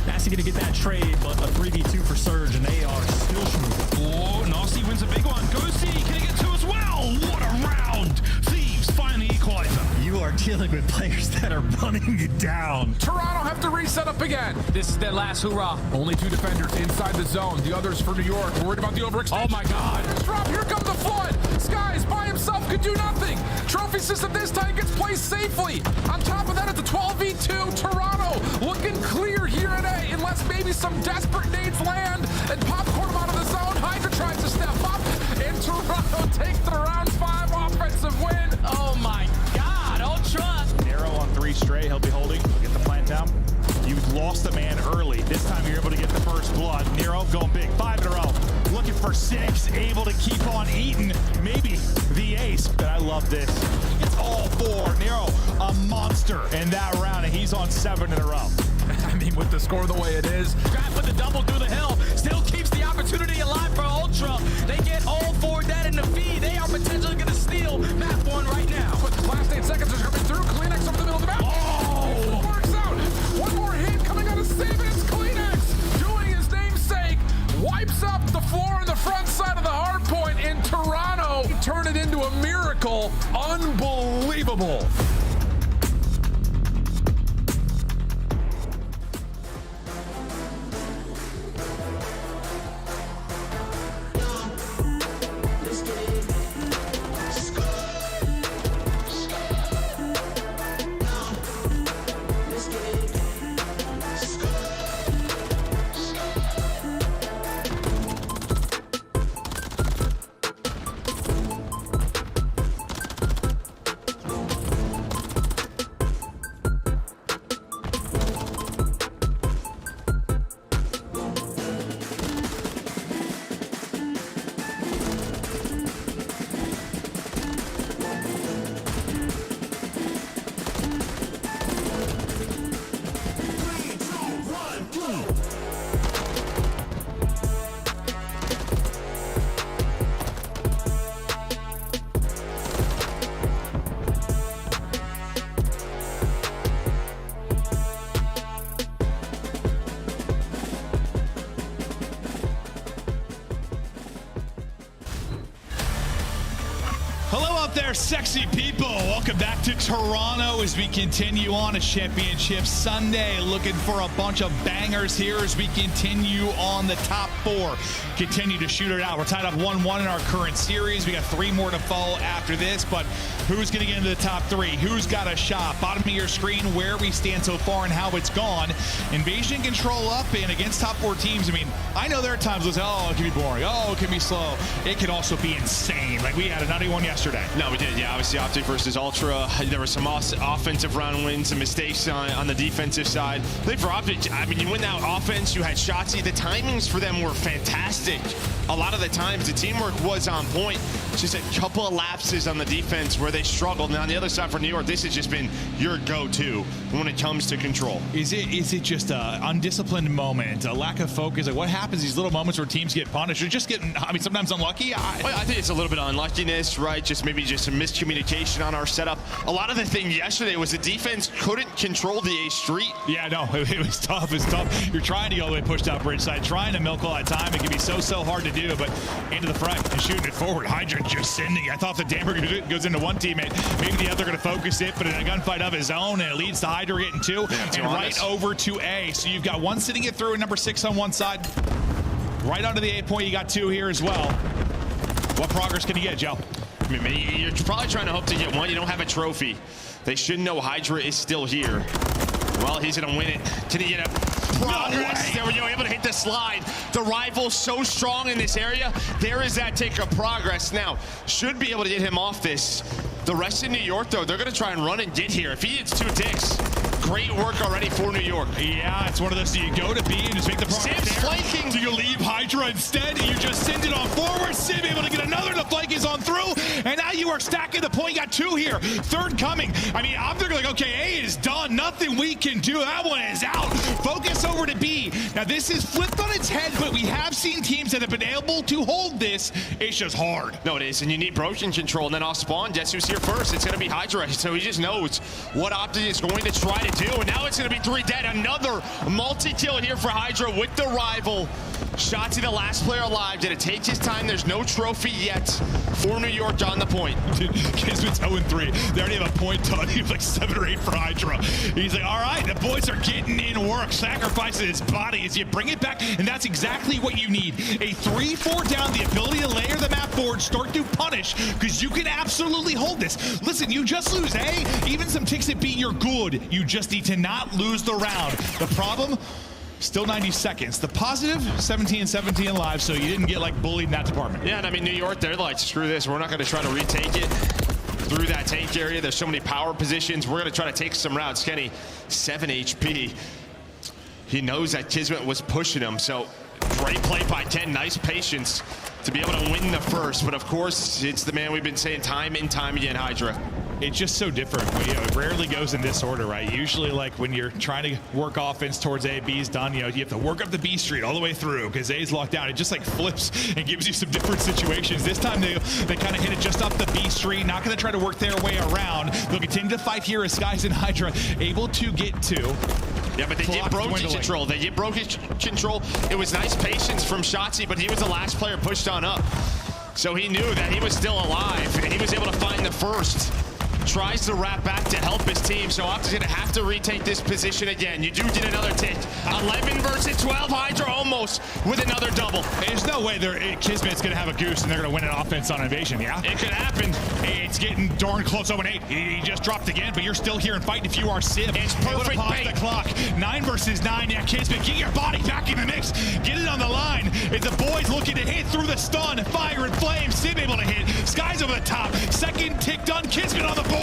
Nasty gonna get that trade, but a 3v2 for Surge, and they are still smooth. Oh, Nasty wins a big one. Ghosty, can he get 2 as well? What a round. Thieves finally equalizer. You are dealing with players that are running you down. Toronto have to reset up again. This is their last hurrah. Only 2 defenders inside the zone. The others for New York. Worried about the overextension. Oh my God. Drop. Here comes the flood. Skies by himself could do nothing. Trophy system this time gets placed safely. On top of that, it's a 12v2. Toronto looking clear here at A, unless maybe some desperate nades land and popcorn them out of the zone. Hydra tries to step up, and Toronto takes the round 5 offensive win. Oh my God, Ultra. Nero on 3 straight. He'll be holding. He'll get the plant down. You lost a man early. This time you're able to get the first blood. Nero going big. 5 in a row. Looking for 6. Able to keep on eating. Maybe the ace. But I love this. It's all 4. Nero, a monster in that round, and he's on 7 in a row. I mean, with the score the way it is. Grab with the double through the hill. Still keeps the opportunity alive for Ultra. They get all 4 dead in the feed. They are potentially going to steal map 1 right now. But the last 8 seconds are coming through. Kleenex over the middle of the map. Oh! Works out. One more hit coming out of Saban. It's Kleenex doing his namesake. Wipes up the floor on the front side of the hard point in Toronto. Turn it into a miracle. Unbelievable. Hello out there, sexy people. Welcome back to Toronto as we continue on a championship Sunday. Looking for a bunch of bangers here as we continue on the top 4. Continue to shoot it out. We're tied up 1-1 in our current series. We got 3 more to follow after this, but who's going to get into the top 3? Who's got a shot? Bottom of your screen, where we stand so far and how it's gone. Invasion Control up and against top 4 teams. I mean, I know there are times it can be boring. Oh, it can be slow. It can also be insane. Like we had a nutty one yesterday. No, No, we did. Yeah, obviously Optic versus Ultra. There were some offensive round wins and mistakes on the defensive side. I think for Optic, I mean, you win that offense, you had Shotzzy. The timings for them were fantastic. A lot of the times, the teamwork was on point. Just a couple of lapses on the defense where they struggled. And on the other side for New York, this has just been your go-to when it comes to control. Is it just an undisciplined moment, a lack of focus? Like, what happens these little moments where teams get punished? They're just getting, I mean, sometimes unlucky. I think it's a little bit of unluckiness, right? Just maybe just some miscommunication on our setup. A lot of the thing yesterday was the defense couldn't control the A Street. Yeah, no, it was tough. It's tough. You're trying to go away, pushed out bridge side, trying to milk all that time. It can be so hard to do, but into the front and shooting it forward. Hydra just sending. I thought the Damper goes into one teammate. Maybe the other going to focus it, but in a gunfight of his own, and it leads to Hydra getting two, and right over to A. So you've got one sitting it through and number 6 on one side. Right onto the 8 point, you got 2 here as well. What progress can you get, Joe? I mean, you're probably trying to hope to get one. You don't have a trophy. They should know Hydra is still here. Well, he's going to win it. Can he get a progress? There we go, able to hit the slide. The rival's so strong in this area. There is that tick of progress. Now, should be able to get him off this. The rest of New York, though, they're going to try and run and get here. If he hits 2 ticks, great work already for New York. Yeah, it's one of those, do you go to B and just make the progress Sim's flanking. Do you leave Hydra instead? You just send it on forward. Sim able to get another. The flank is on through. And now you are stacking the point. You got 2 here. 3rd coming. I mean, I'm thinking like, okay, A is done. Nothing we can do. That one is out. Focus over to B. Now, this is flipped on its head, but we have seen teams that have been able to hold this. It's just hard. No, it is. And you need broken control. And then off spawn, guess who's here first? It's going to be Hydra. So he just knows what Optic is going to try to do. And now it's going to be 3 dead. Another multi-kill here for Hydra with the rival. Shotzzy, the last player alive. Did it take his time? There's no trophy yet for New York on the point. Dude, Kismet's 0-3. They already have a point ton. He was like 7 or 8 for Hydra. He's like, all right, the boys are getting in work. Sacrificing his body as you bring it back, and that's exactly what you need. A 3-4 down, the ability to layer the map forward, start to punish, because you can absolutely hold this. Listen, you just lose A, even some ticks at B, you're good. You just need to not lose the round. The problem, still 90 seconds. The positive, 17-17 live, so you didn't get like bullied in that department. Yeah, and I mean, New York, they're like, screw this. We're not going to try to retake it through that tank area. There's so many power positions. We're going to try to take some rounds. Kenny, 7 HP. He knows that Kismet was pushing him, so great play by Ken. Nice patience to be able to win the first. But of course, it's the man we've been saying time and time again, Hydra. It's just so different. You know, it rarely goes in this order, right? Usually, like when you're trying to work offense towards A, B's done, you know, you have to work up the B street all the way through because A's locked down. It just like flips and gives you some different situations. This time they kind of hit it just up the B street, not going to try to work their way around. They'll continue to fight here as Skies and Hydra able to get 2. Yeah, but they get broken control. They get broken control. It was nice patience from Shotzzy, but he was the last player pushed on up. So he knew that he was still alive, and he was able to find the first. Tries to wrap back to help his team, so Optic's gonna have to retake this position again. You do get another tick. 11 versus 12, Hydra almost with another double. There's no way Kismet's gonna have a goose and they're gonna win an offense on invasion, yeah? It could happen. It's getting darn close, 0-8. He just dropped again, but you're still here and fighting if you are Sim. It's perfect bait. The clock. 9 versus 9, yeah, Kismet, get your body back in the mix. Get it on the line. It's the boys looking to hit through the stun. Fire and flame, Sim able to hit. Skies over the top. Second tick done, Kismet on the board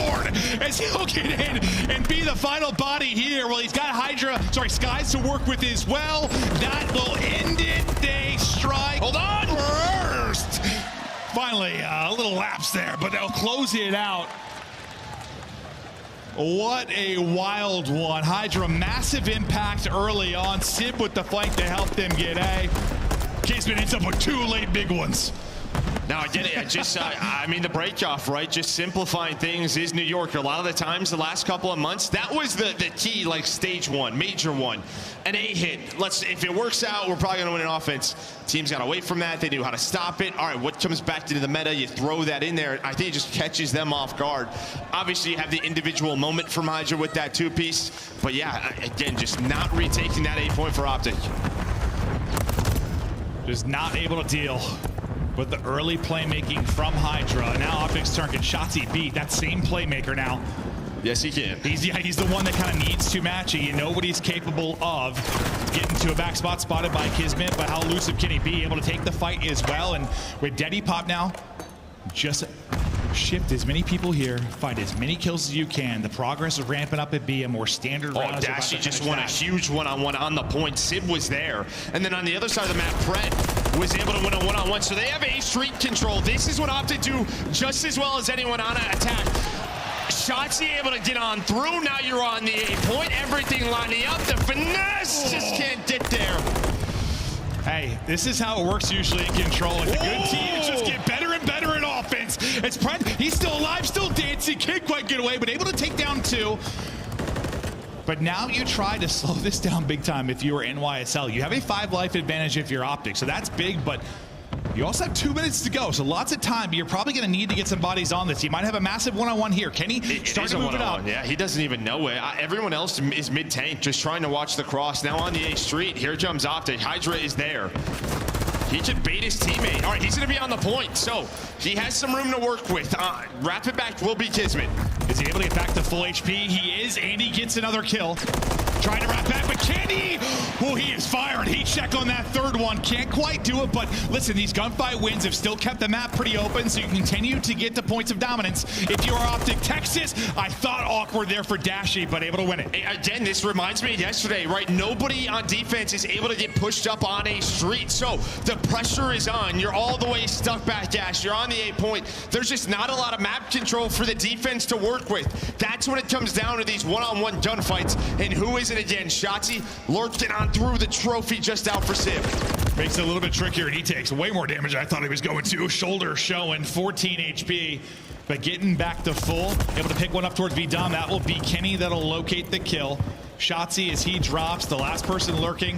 as he'll get in and be the final body here. Well, he's got Skies to work with as well. That will end it. They strike. Hold on. First. Finally, a little lapse there, but they'll close it out. What a wild one. Hydra, massive impact early on. Sib with the flank to help them get A. Kismet ends up with 2 late big ones. Now, again, I mean, the break-off, right? Just simplifying things is New York. A lot of the times, the last couple of months, that was the key, like stage 1, major one. An A hit. If it works out, we're probably going to win an offense. Teams got away from that. They knew how to stop it. All right, what comes back to the meta? You throw that in there. I think it just catches them off guard. Obviously, you have the individual moment from Hydra with that 2-piece. But yeah, again, just not retaking that 8 point for Optic. Just not able to deal with the early playmaking from Hydra. Now Optic's turn. Can Shotzzy beat that same playmaker now? Yes, he can. He's the one that kind of needs to match it. You know what he's capable of. Getting to a back spot spotted by Kismet, but how elusive can he be? Able to take the fight as well. And with Deddy Pop now, just Shift as many people here, find as many kills as you can. The progress is ramping up at B, a more standard round. Dashy just won a huge one-on-one on the point. Sib was there. And then on the other side of the map, Pred was able to win a one-on-one. So they have A street control. This is what Optic do just as well as anyone on an attack. Shotzzy able to get on through. Now you're on the A point. Everything lining up. The finesse just can't get there. Hey, this is how it works usually in control. Like the good teams just get better and better in offense. It's Pred. He's still alive, still dancing. Can't quite get away, but able to take down 2. But now you try to slow this down big time if you are NYSL. You have a 5 life advantage if you're Optic, so that's big, but you also have 2 minutes to go, so lots of time, but you're probably going to need to get some bodies on this. You might have a massive one-on-one here. Kenny, start to move it up. Yeah, he doesn't even know it. Everyone else is mid-tank, just trying to watch the cross. Now on the A street, here comes Optic. Hydra is there. He could bait his teammate. All right, he's going to be on the point, so he has some room to work with. Rapid back will be Kismet. Is he able to get back to full HP? He is, and he gets another kill. Trying to wrap back, but can he? Oh, he is firing. Heat check on that 3rd one. Can't quite do it, but listen, these gunfight wins have still kept the map pretty open, so you can continue to get to points of dominance. If you are Optic Texas, I thought awkward there for Dashy, but able to win it. Again, this reminds me of yesterday, right? Nobody on defense is able to get pushed up on A street, so the pressure is on. You're all the way stuck back, Dash. You're on the A point. There's just not a lot of map control for the defense to work with. That's when it comes down to these one-on-one gunfights, and who is it again? Shotzzy lurking on through the trophy just out for Sib. Makes it a little bit trickier, and he takes way more damage than I thought he was going to. Shoulder showing 14 HP, but getting back to full, able to pick one up towards V-Dom. That will be Kenny that'll locate the kill. Shotzzy as he drops, the last person lurking,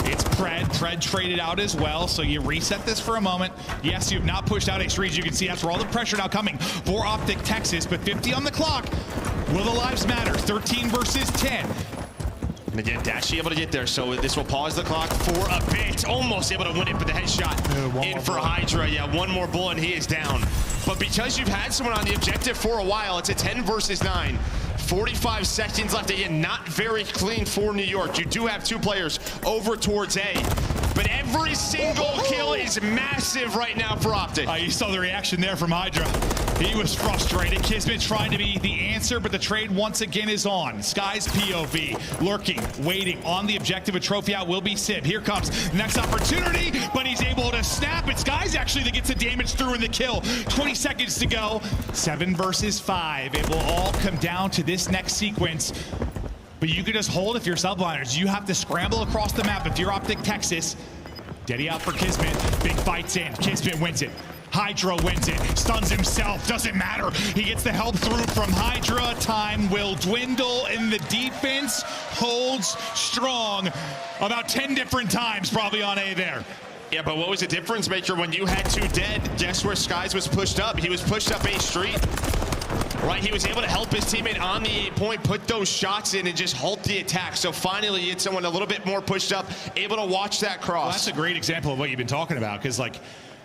it's Pred. Pred traded out as well, so you reset this for a moment. Yes, you've not pushed out A3s. You can see that's where all the pressure now coming for Optic Texas, but 50 on the clock. Will the lives matter? 13 versus 10. And again, Dashy able to get there, so this will pause the clock for a bit. Almost able to win it, but the headshot in for Hydra. Yeah, one more bullet and he is down. But because you've had someone on the objective for a while, it's a 10 versus 9. 45 seconds left. Again, not very clean for New York. You do have 2 players over towards A. But every single kill is massive right now for Optic. You saw the reaction there from Hydra. He was frustrated. Kismet trying to be the answer, but the trade once again is on. Sky's POV, lurking, waiting on the objective. A trophy out will be Sib. Here comes next opportunity, but he's able to snap it. Sky's actually that gets the damage through in the kill. 20 seconds to go. 7 versus 5. It will all come down to this next sequence. But you can just hold if you're subliners. You have to scramble across the map if you're Optic Texas. Deddy out for Kismet. Big fights in. Kismet wins it. Hydra wins it. Stuns himself. Doesn't matter. He gets the help through from Hydra. Time will dwindle, and the defense holds strong about 10 different times probably on A there. Yeah, but what was the difference maker when you had 2 dead? Guess where Skies was pushed up? He was pushed up A street. Right, he was able to help his teammate on the A point, put those shots in, and just halt the attack. So finally, you had someone a little bit more pushed up, able to watch that cross. Well, that's a great example of what you've been talking about, because, like,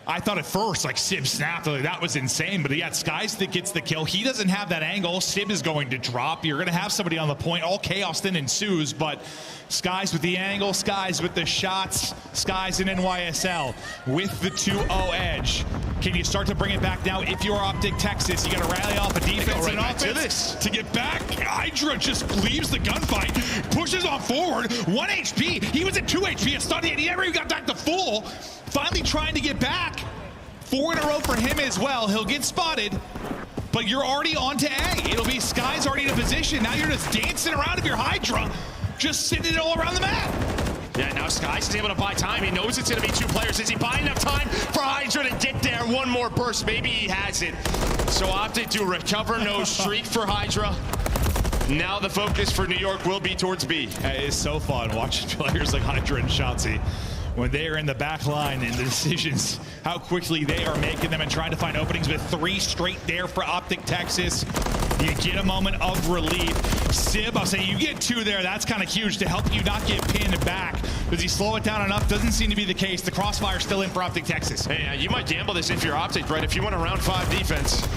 I thought at first, like, Sib snapped, like, that was insane, but yeah, Skies that gets the kill. He doesn't have that angle. Sib is going to drop. You're going to have somebody on the point. All chaos then ensues, but Skies with the angle, Skies with the shots, Skies in NYSL with the 2-0 edge. Can you start to bring it back now? If you're Optic Texas, you got to rally off a defense and offense to get back. Hydra just leaves the gunfight, pushes on forward. 1 HP. He was at 2 HP. A stun hit. He never even got back to full. Finally trying to get back. 4 in a row for him as well. He'll get spotted, but you're already on to A. It'll be Sky's already in a position. Now you're just dancing around if you're Hydra, just sitting it all around the map. Yeah, now Skies is able to buy time. He knows it's going to be 2 players. Is he buying enough time for Hydra to get there? One more burst. Maybe he has it. So Optic to recover. No streak for Hydra. Now the focus for New York will be towards B. It is so fun watching players like Hydra and Shotzzy when they are in the back line and the decisions, how quickly they are making them and trying to find openings with 3 straight there for Optic Texas. You get a moment of relief. Sib, I'll say you get 2 there. That's kind of huge to help you not get pinned back. Does he slow it down enough? Doesn't seem to be the case. The crossfire still in for Optic Texas. Hey, you might gamble this if you're Optic, right? If you want a round 5 defense,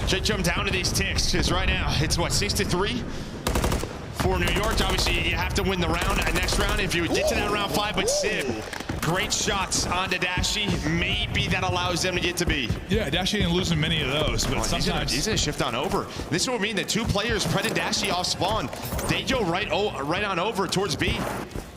should jump down to these ticks, because right now it's what, 6-3 for New York. Obviously, you have to win the round, next round if you get to that round 5, but Sib Great shots onto Dashy. Maybe that allows them to get to B. Yeah, Dashy didn't lose many of those, but sometimes he's gonna shift on over. This will mean that two players, Pred and Dashy, off spawn. They go right on over towards B.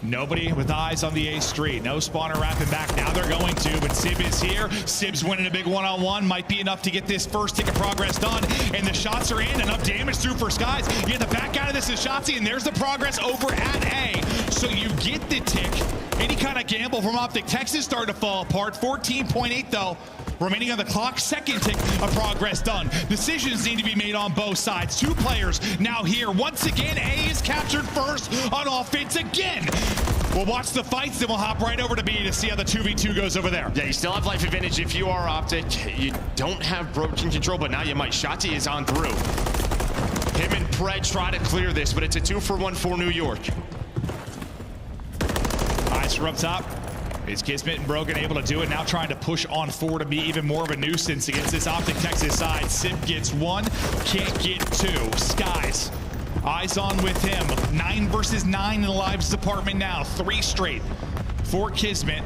Nobody with eyes on the A street. No spawner wrapping back. Now they're going to, but Sib is here. Sib's winning a big one-on-one. Might be enough to get this first tick of progress done. And the shots are in. Enough damage through for Skies. You get the back out of this is Shotzzy, and there's the progress over at A. So you get the tick. Any kind of gamble from Optic. Texas starting to fall apart. 14.8 though. Remaining on the clock, second tick of progress done. Decisions need to be made on both sides. Two players now here. Once again, A is captured first on offense again. We'll watch the fights, then we'll hop right over to B to see how the 2v2 goes over there. Yeah, you still have life advantage if you are Optic. You don't have broken control, but now you might. Shotzzy is on through. Him and Pred try to clear this, but it's a 2-for-1 for New York. Eyes from up top. Is Kismet and Brogan able to do it? Now trying to push on forward to be even more of a nuisance against this Optic Texas side. Sib gets one, can't get two. Skies, eyes on with him. 9 versus 9 in the lives department now. 3 straight for Kismet.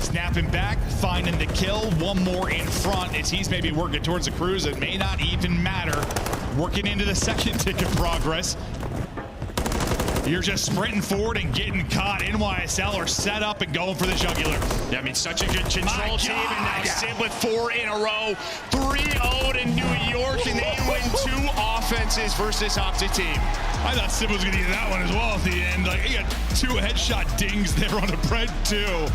Snapping back, finding the kill. One more in front as he's maybe working towards the cruise. It may not even matter. Working into the second tick of progress. You're just sprinting forward and getting caught. NYSL are set up and going for the jugular. Yeah, I mean, such a good control team, and now Sib with 4 in a row. 3-0 to New York, and they win 2 offenses versus Optic team. I thought Sib was going to get that one as well at the end. Like, he got 2 headshot dings there on the Pred too.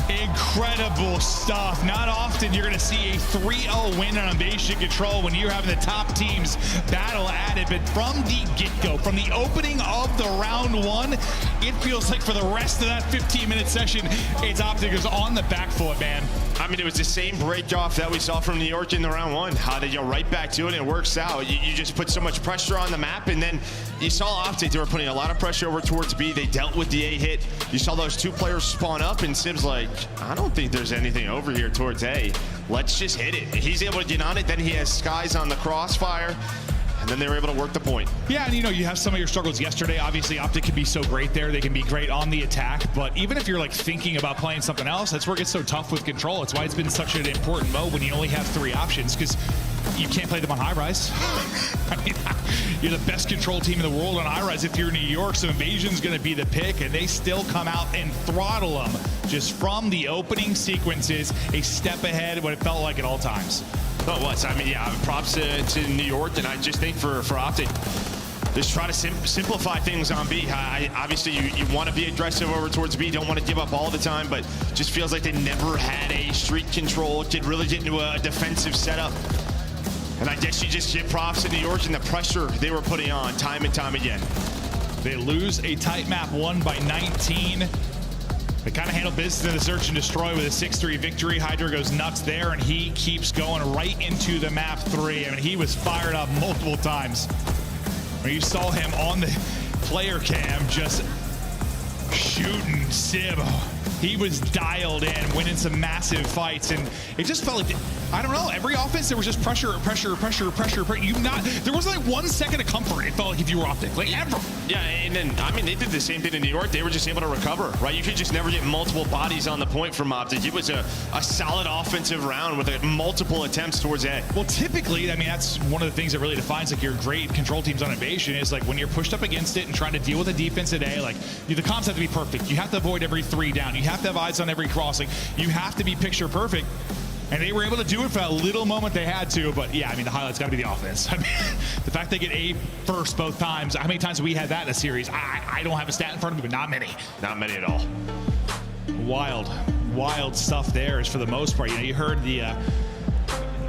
Incredible stuff. Not often you're going to see a 3-0 win on Invasion Control when you're having the top teams battle at it. But from the get-go, from the opening of the round 1, it feels like for the rest of that 15-minute session, it's Optic is on the back foot, man. I mean, it was the same break-off that we saw from New York in the round 1. How they go right back to it, and it works out. You just put so much pressure on the map, and then you saw Optic, they were putting a lot of pressure over towards B. They dealt with the A hit. You saw those 2 players spawn up, and Sib's like, I don't think there's anything over here towards A. Let's just hit it. He's able to get on it. Then he has Skies on the crossfire. And then they were able to work the point. Yeah, and you have some of your struggles yesterday. Obviously, Optic can be so great there. They can be great on the attack. But even if you're like thinking about playing something else, that's where it gets so tough with control. It's why it's been such an important mode when you only have 3 options, because you can't play them on high rise. I mean, you're the best control team in the world on high rise if you're New York, so Invasion's going to be the pick, and they still come out and throttle them just from the opening sequences, a step ahead of what it felt like at all times. Oh, it was. I mean, yeah, props to New York, and I just think for Optic, just try to simplify things on B. Obviously, you want to be aggressive over towards B, don't want to give up all the time, but just feels like they never had a street control, really get into a defensive setup. And I guess you just give props to New York and the pressure they were putting on time and time again. They lose a tight map 1 by 19. They kind of handle business in the search and destroy with a 6-3 victory. Hydra goes nuts there, and he keeps going right into the map 3. I mean, he was fired up multiple times. When you saw him on the player cam just shooting Sib. He was dialed in, winning some massive fights, and it just felt like, I don't know, every offense there was just pressure. There wasn't like 1 second of comfort. It felt like if you were Optic, like ever. Yeah, and then, I mean, they did the same thing in New York. They were just able to recover, right? You could just never get multiple bodies on the point from Optic. It was a solid offensive round with multiple attempts towards A. Well, typically, I mean, that's one of the things that really defines like your great control teams on Invasion is like when you're pushed up against it and trying to deal with the defense at A, like the comps have to be perfect. You have to avoid every 3 down. You have to have eyes on every crossing. You have to be picture perfect. And they were able to do it for a little moment they had to, but yeah, I mean, the highlight's got to be the offense. I mean, the fact they get A first both times, how many times have we had that in a series? I don't have a stat in front of me, but not many. Not many at all. Wild stuff there is for the most part. You heard the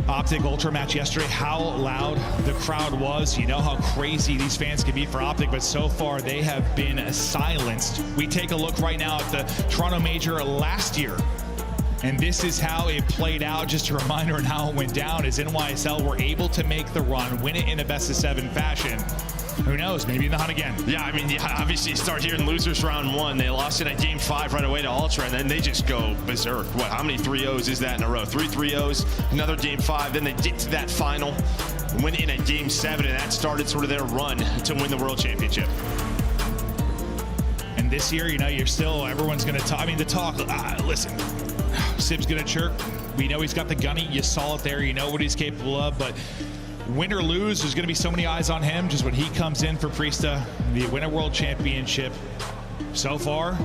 Optic Ultra match yesterday, how loud the crowd was. You know how crazy these fans can be for Optic, but so far they have been silenced. We take a look right now at the Toronto Major last year. And this is how it played out. Just a reminder on how it went down as NYSL were able to make the run, win it in a best-of-7 fashion. Who knows, maybe in the hunt again. Yeah, I mean, obviously you start here in losers round 1. They lost it at game 5 right away to Ultra, and then they just go berserk. What, how many 3-0s is that in a row? 3 3-0s, another game 5, then they get to that final, win in at game 7, and that started sort of their run to win the World Championship. And And this year, you know, everyone's going to talk. I mean, listen, Sib's going to chirp. We know he's got the gunny. You saw it there. You know what he's capable of. But win or lose, there's going to be so many eyes on him just when he comes in for Priesta, the Winter World Championship. So far,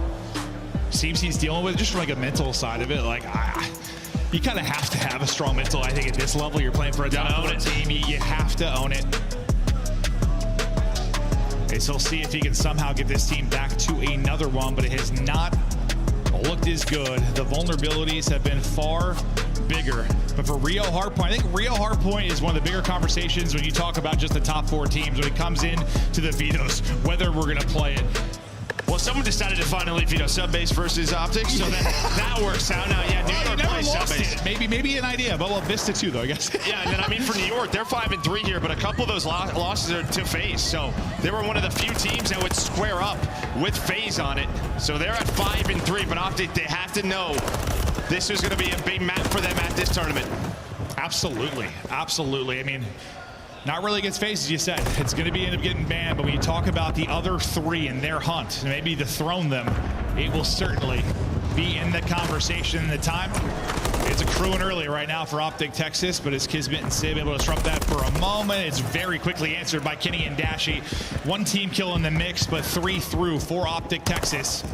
seems he's dealing with it just from like a mental side of it. Like, you kind of have to have a strong mental. I think at this level, you're playing for a top team. You have to own it. So we'll see if he can somehow get this team back to another one, but it has not looked as good. The vulnerabilities have been far bigger. But for Rio Hardpoint, I think Rio Hardpoint is one of the bigger conversations when you talk about just the top 4 teams when it comes in to the vetoes, whether we're going to play it. Well, someone decided to finally veto Subbase versus Optics, so that works out now. Yeah, New York plays Subbase. Maybe an idea, but well, Vista too, though, I guess. Yeah, and then I mean for New York, they're 5-3 here, but a couple of those losses are to FaZe, so they were one of the few teams that would square up with FaZe on it. So they're at 5-3, but Optic, they have to know this is going to be a big map for them at this tournament. Absolutely, absolutely. I mean, not really against FaZe, as you said. It's going to end up getting banned, but when you talk about the other 3 in their hunt, maybe dethrone them, it will certainly be in the conversation. The time it's accruing early right now for Optic Texas, but is Kismet and Sib able to disrupt that for a moment? It's very quickly answered by Kenny and Dashy. 1 team kill in the mix, but 3 through for Optic Texas.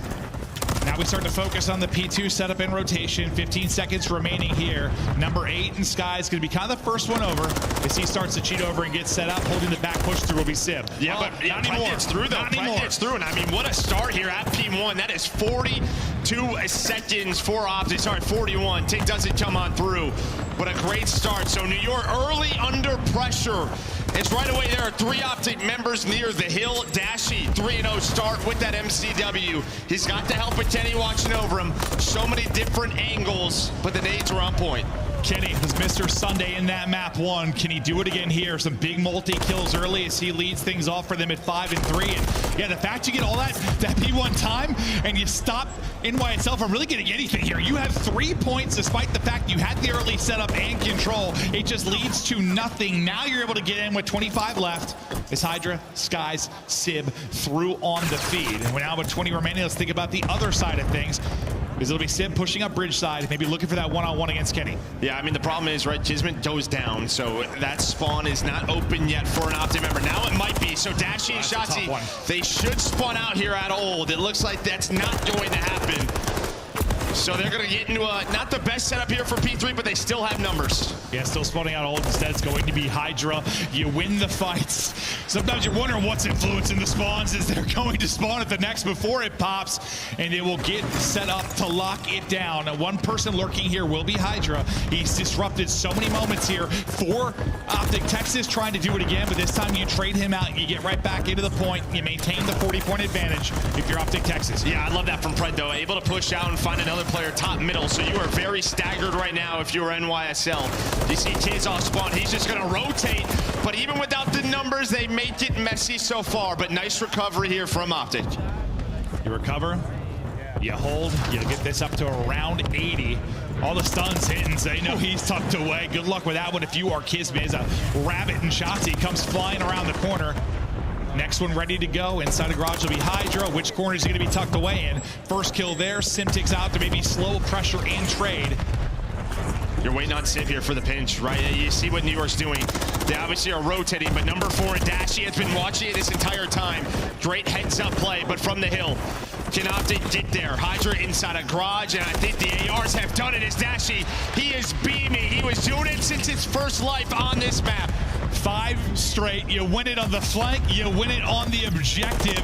Now we start to focus on the P2 setup and rotation. 15 seconds remaining here. Number 8 in Sky is going to be kind of the first one over. As he starts to cheat over and get set up, holding the back push through will be Sib. Yeah, but not anymore. Gets through, though. Gets through, and I mean, what a start here at P1. That is 42 seconds for Optic. Sorry, 41. Tick doesn't come on through, but a great start. So New York early under pressure. It's right away. There are 3 Optic members near the hill. Dashy 3-0 start with that MCW. He's got the help of Kenny watching over him. So many different angles, but the nades are on point. Kenny was Mr. Sunday in that map 1. Can he do it again here? Some big multi-kills early as he leads things off for them at 5-3. And yeah, the fact you get all that P1 time and you stop NY itself from really getting anything here. You have 3 points despite the fact you had the early setup and control. It just leads to nothing. Now you're able to get in with 25 left. It's Hydra, Skies, Sib through on the feed. And we're now with 20 remaining. Let's think about the other side of things. Because it'll be Sib pushing up bridge side, maybe looking for that one-on-one against Kenny. Yeah, I mean, the problem is, right, Kismet goes down, so that spawn is not open yet for an Optic member. Now it might be, so Dashy and Shotzzy, they should spawn out here at Old. It looks like that's not going to happen. So they're going to get into not the best setup here for P3, but they still have numbers. Yeah, still spawning out Old. Instead, it's going to be Hydra. You win the fights. Sometimes you're wondering what's influencing the spawns as they're going to spawn at the next before it pops, and it will get set up to lock it down. Now, 1 person lurking here will be Hydra. He's disrupted so many moments here for Optic Texas, trying to do it again, but this time you trade him out. You get right back into the point. You maintain the 40-point advantage if you're Optic Texas. Yeah, I love that from Pred, though. Able to push out and find another player top middle, so you are very staggered right now if you're NYSL. You see Kids off spawn, he's just gonna rotate, but even without the numbers, they make it messy so far, but nice recovery here from Optic. You recover, you hold, you get this up to around 80. All the stuns hitting, so they know he's tucked away. Good luck with that one if you are Kismet. As a rabbit and Shotzzy comes flying around the corner. Next one ready to go. Inside the garage will be Hydra. Which corner is he going to be tucked away in? First kill there. Simtics out to maybe slow pressure and trade. You're waiting on Sib here for the pinch, right? You see what New York's doing. They obviously are rotating, but number 4 in Dashy has been watching it this entire time. Great heads-up play, but from the hill. Can Optic get there? Hydra inside a garage, and I think the ARs have done it as Dashy. He is beaming. He was doing it since his first life on this map. 5 straight. You win it on the flank. You win it on the objective.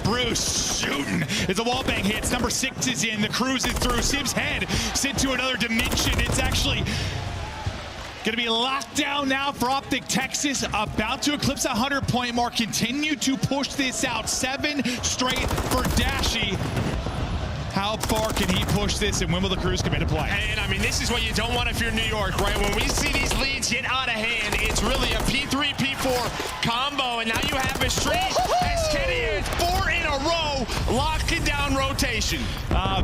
Bruce shooting as the wallbang hits. Number 6 is in. The cruise is through. Sib's head sent to another dimension. It's actually going to be locked down now for Optic Texas. About to eclipse a 100-point mark. Continue to push this out. 7 straight for Dashy. How far can he push this, and when will the Cruise come into play? And I mean, this is what you don't want if you're New York, right? When we see these leads get out of hand, it's really a P3, P4 combo, and now you have a streak as Kenny is 4 in a row, locking down rotation.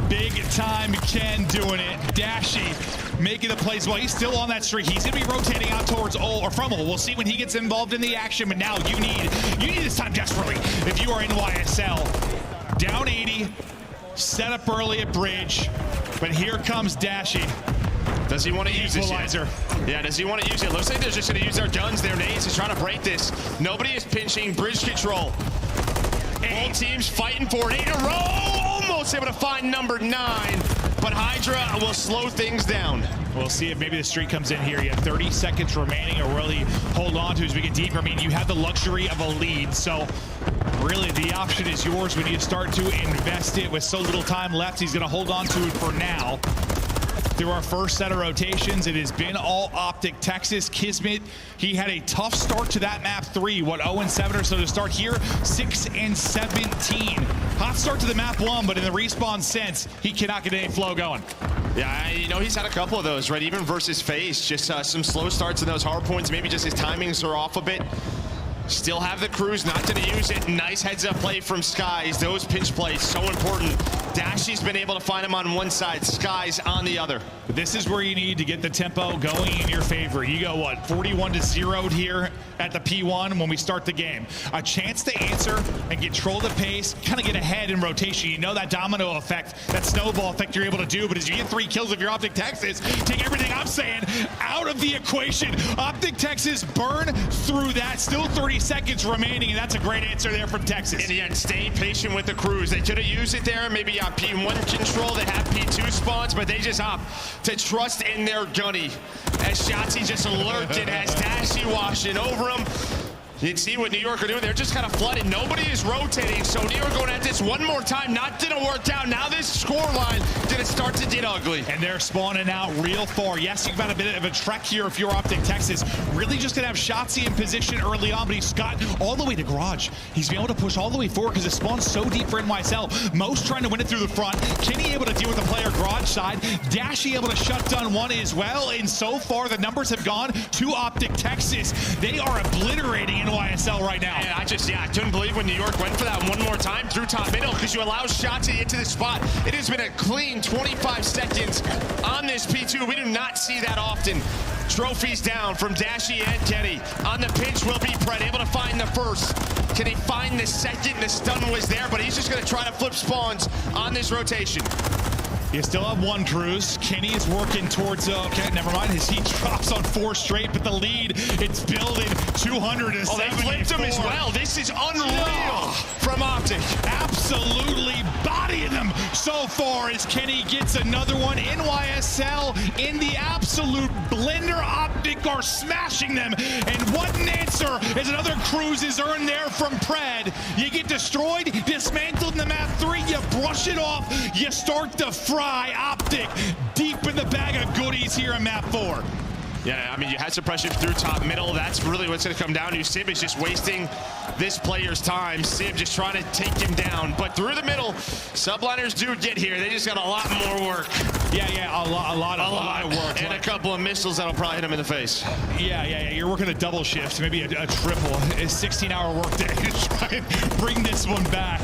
Big time Ken doing it. Dashy making the plays. Well, he's still on that streak. He's going to be rotating out towards Ol, or from Ol. We'll see when he gets involved in the action, but now you need this time desperately if you are NYSL. down 80, set up early at bridge, but here comes Dashy. Does he want to use this Equalizer. yet? Yeah, does he want to use it? Looks like they're just going to use their guns, their nades, to try to break this. Nobody is pinching. Bridge control. Both teams fighting for it. 8 in a row. Almost able to find number 9. But Hydra will slow things down. We'll see if maybe the streak comes in here. You have 30 seconds remaining to really hold on to as we get deeper. I mean, you have the luxury of a lead, so really the option is yours when you start to invest it. With so little time left, he's going to hold on to it for now. Through our first set of rotations, it has been all Optic Texas. Kismet, he had a tough start to that map 3. What, 0-7 or so to start here? 6-17. Hot start to the map 1, but in the respawn sense, he cannot get any flow going. Yeah, you know, he's had a couple of those, right? Even versus FaZe, just some slow starts in those hard points. Maybe just his timings are off a bit. Still have the Cruise, not going to use it. Nice heads-up play from Skies. Those pinch plays, so important. Dashy's been able to find him on one side, Skies on the other. But this is where you need to get the tempo going in your favor. You go, what, 41-0 here at the P1 when we start the game. A chance to answer and control the pace, kind of get ahead in rotation. You know that domino effect, that snowball effect you're able to do, but as you get 3 kills if you're Optic Texas, take everything I'm saying out of the equation. Optic Texas burn through that, still 30 seconds remaining, and that's a great answer there from Texas. In the end, stay patient with the Cruise. They could have used it there, maybe on P1 control. They have P2 spawns, but they just opt to trust in their gunny. As Shotzzy just lurked and has Dashy washing over him. You can see what New York are doing. They're just kind of flooded. Nobody is rotating. So New York going at this one more time. Not gonna work out. Now this score line gonna start to get ugly. And they're spawning out real far. Yes, you've got a bit of a trek here if you're Optic Texas. Really just gonna have Shotzzy in position early on, but he's got all the way to Garage. He's been able to push all the way forward because it spawns so deep for NYSL. Most trying to win it through the front. Kenny able to deal with the player Garage side. Dashy able to shut down one as well. And so far the numbers have gone to Optic Texas. They are obliterating NYSL right now. And I couldn't believe when New York went for that one more time through top middle, because you allow Shotzzy into the spot. It has been a clean 25 seconds on this P2. We do not see that often. Trophies down from Dashy and Kenny. On the pinch will be Pred, able to find the first. Can he find the second? The stun was there, but he's just going to try to flip spawns on this rotation. You still have 1 Cruise. Kenny is working towards, okay, never mind. His heat drops on 4 straight, but the lead, it's building 274. Oh, they flipped him as well. This is unreal from Optic. Absolutely bodying them so far as Kenny gets another one. NYSL in the absolute blender. Optic are smashing them. And what an answer as another Cruise is earned there from Pred. You get destroyed, dismantled in the map 3, you brush it off, you start to fry. Optic deep in the bag of goodies here in map 4. Yeah, I mean, you had suppression through top middle. That's really what's going to come down to. Sib is just wasting this player's time. Sib just trying to take him down. But through the middle, subliners do get here. They just got a lot more work. Yeah, a lot of work. And a couple of missiles that'll probably hit him in the face. Yeah. You're working a double shift, maybe a triple. A 16-hour workday to try and bring this one back.